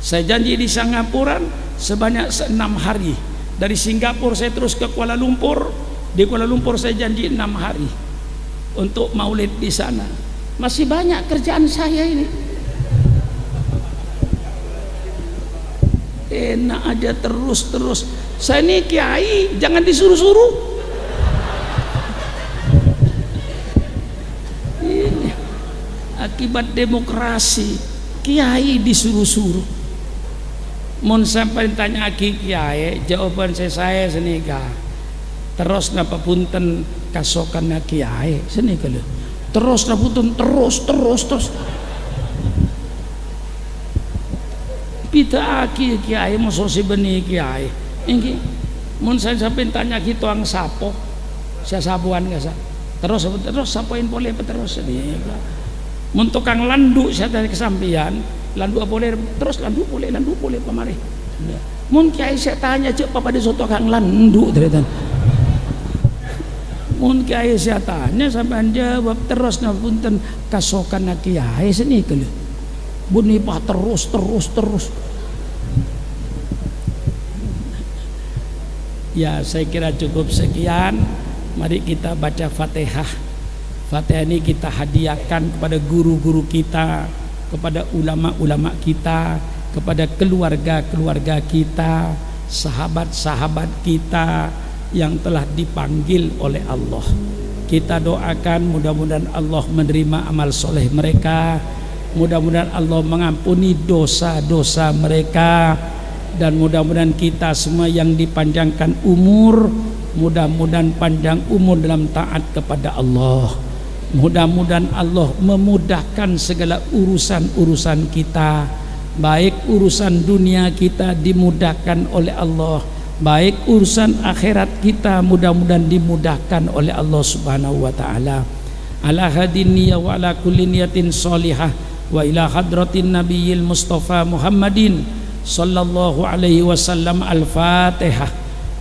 S2: Saya janji di Singapura sebanyak 6 hari. Dari Singapura saya terus ke Kuala Lumpur. Di Kuala Lumpur saya janji 6 hari untuk maulid di sana. Masih banyak kerjaan saya ini. Enak aja terus. Saya ini kiai, jangan disuruh-suruh. Akibat demokrasi, kiai disuruh-suruh. Mun sampai tanya kiai, jawaban saya senika. Terus napa punten kasokan kiai senika lho. Terus napa punten terus. Pita kiai mosok si beni kiai. Iki mun saya sampai tanya tuang sapo, saya sabuan gak sa. Terus sapoin boleh terus senika. Mun tukang landu saya dari kesampian, landu boleh terus landu boleh pamari. Mun kiai saya tanya cek papa di soto kang landu teretan. Mun kiai saya tanya sampean jawab terus na punten kasokan na kiai seni kele. Buni pah terus. Ya, saya kira cukup sekian. Mari kita baca Fatihah. Fatihah ini kita hadiahkan kepada guru-guru kita, kepada ulama-ulama kita, kepada keluarga-keluarga kita, sahabat-sahabat kita yang telah dipanggil oleh Allah. Kita doakan mudah-mudahan Allah menerima amal soleh mereka, mudah-mudahan Allah mengampuni dosa-dosa mereka, dan mudah-mudahan kita semua yang dipanjangkan umur, mudah-mudahan panjang umur dalam taat kepada Allah. Mudah-mudahan Allah memudahkan segala urusan-urusan kita, baik urusan dunia kita dimudahkan oleh Allah baik urusan akhirat kita mudah-mudahan dimudahkan oleh Allah Subhanahu wa taala. Ala hadin niyya wa ala kulli niyatin sholihah wa ila hadratin nabiyil mustafa Muhammadin sallallahu alaihi wasallam. Al-Fatihah.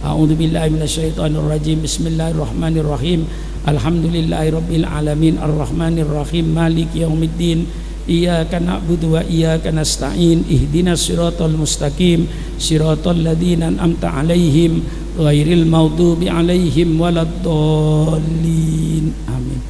S2: A'udzu billahi minasyaitonir rajim. Bismillahirrahmanirrahim. Alhamdulillahirabbil alamin arrahmanir rahim maliki yaumiddin. Iyyaka na'budu wa iyyaka nasta'in. Ihdinas siratal mustaqim siratal ladzina an'amta 'alaihim ghairil maghdubi 'alaihim waladdallin. Amin.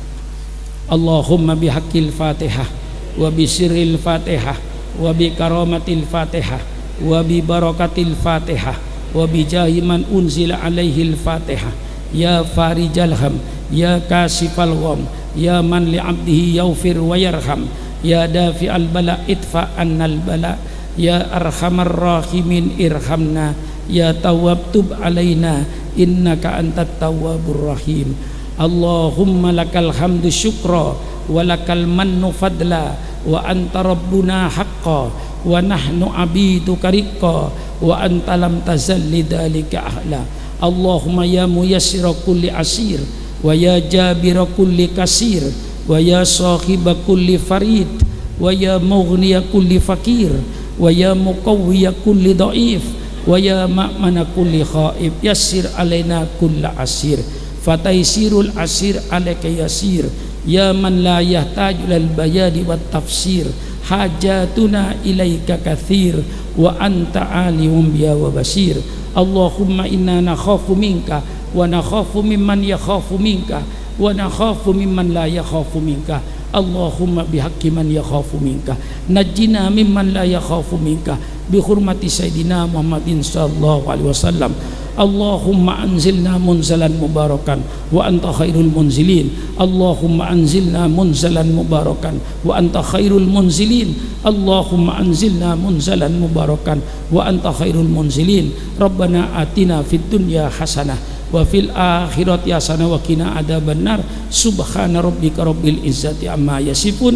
S2: Allahumma bihaqqil Fatihah wa bisirril Fatihah wa bi karamatil Fatihah wa bi barakatil Fatihah wa bi jahi man unzila 'alaihil Fatihah. Ya farijal ham, ya kasifal gham, ya man li 'abdihi yaghfir wa yarham, ya dafi'al bala idfa annal bala, ya arhamar rahimin irhamna, ya tawwab tub alaina innaka antat tawwabur rahim. Allahumma lakal hamdu syukra wa lakal mannu fadla wa anta rabbuna haqqa wa nahnu abiduka riqqa wa anta lam tazal lidzalika ahla. Allahumma ya muyassira kulli asir wa ya jabira kulli kasir wa ya sahiba kulli farid wa ya mughniya kulli fakir wa ya muqawwiya kulli dhaif wa ya ma'mana kulli khaib. Yassir alaina kulla asir fataisirul asir alaika yasir. Ya man la yahtaju lal bayadi wat tafsir hajatuna ilaika kathir wa anta alimum biya wa basir. Allahumma inna nakhafu minka wa nakhafu mimman yakhafu minka wa nakhafu mimman la yakhafu minka. Allahumma bihaqqi man yakhafu minka najjina mimman la yakhafu minka bi hurmati sayidina Muhammadin sallallahu alaihi wasallam. Allahumma anzilna munzalan mubarakan wa anta khairul munzilin. Allahumma anzilna munzalan mubarakan wa anta khairul munzilin. Allahumma anzilna munzalan mubarakan wa anta khairul munzilin. Rabbana atina fid dunya hasanah wa fil akhirati hasanah wa qina adzabannar. Subhana rabbika rabbil izzati amma yasifun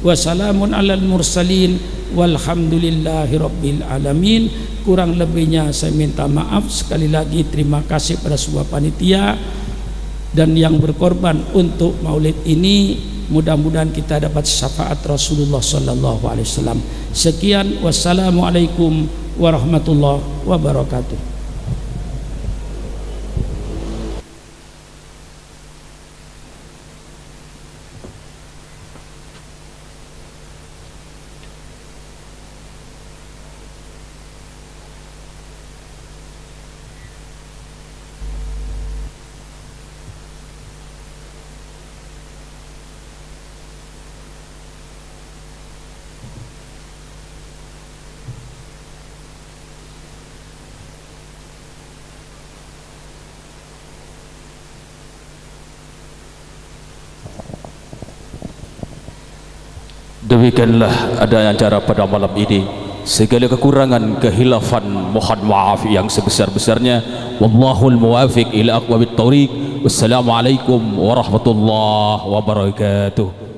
S2: wa salamun alal mursalin walhamdulillahi rabbil alamin. Kurang lebihnya saya minta maaf. Sekali lagi terima kasih pada sebuah panitia dan yang berkorban untuk maulid ini. Mudah-mudahan kita dapat syafaat Rasulullah sallallahu alaihi wasallam. Sekian, wassalamualaikum warahmatullahi wabarakatuh.
S1: Demikianlah adanya acara pada malam ini. Segala kekurangan, kehilafan mohon maaf yang sebesar-besarnya. Wallahul muwafiq ila aqwamit thoriq. Wassalamualaikum warahmatullahi wabarakatuh.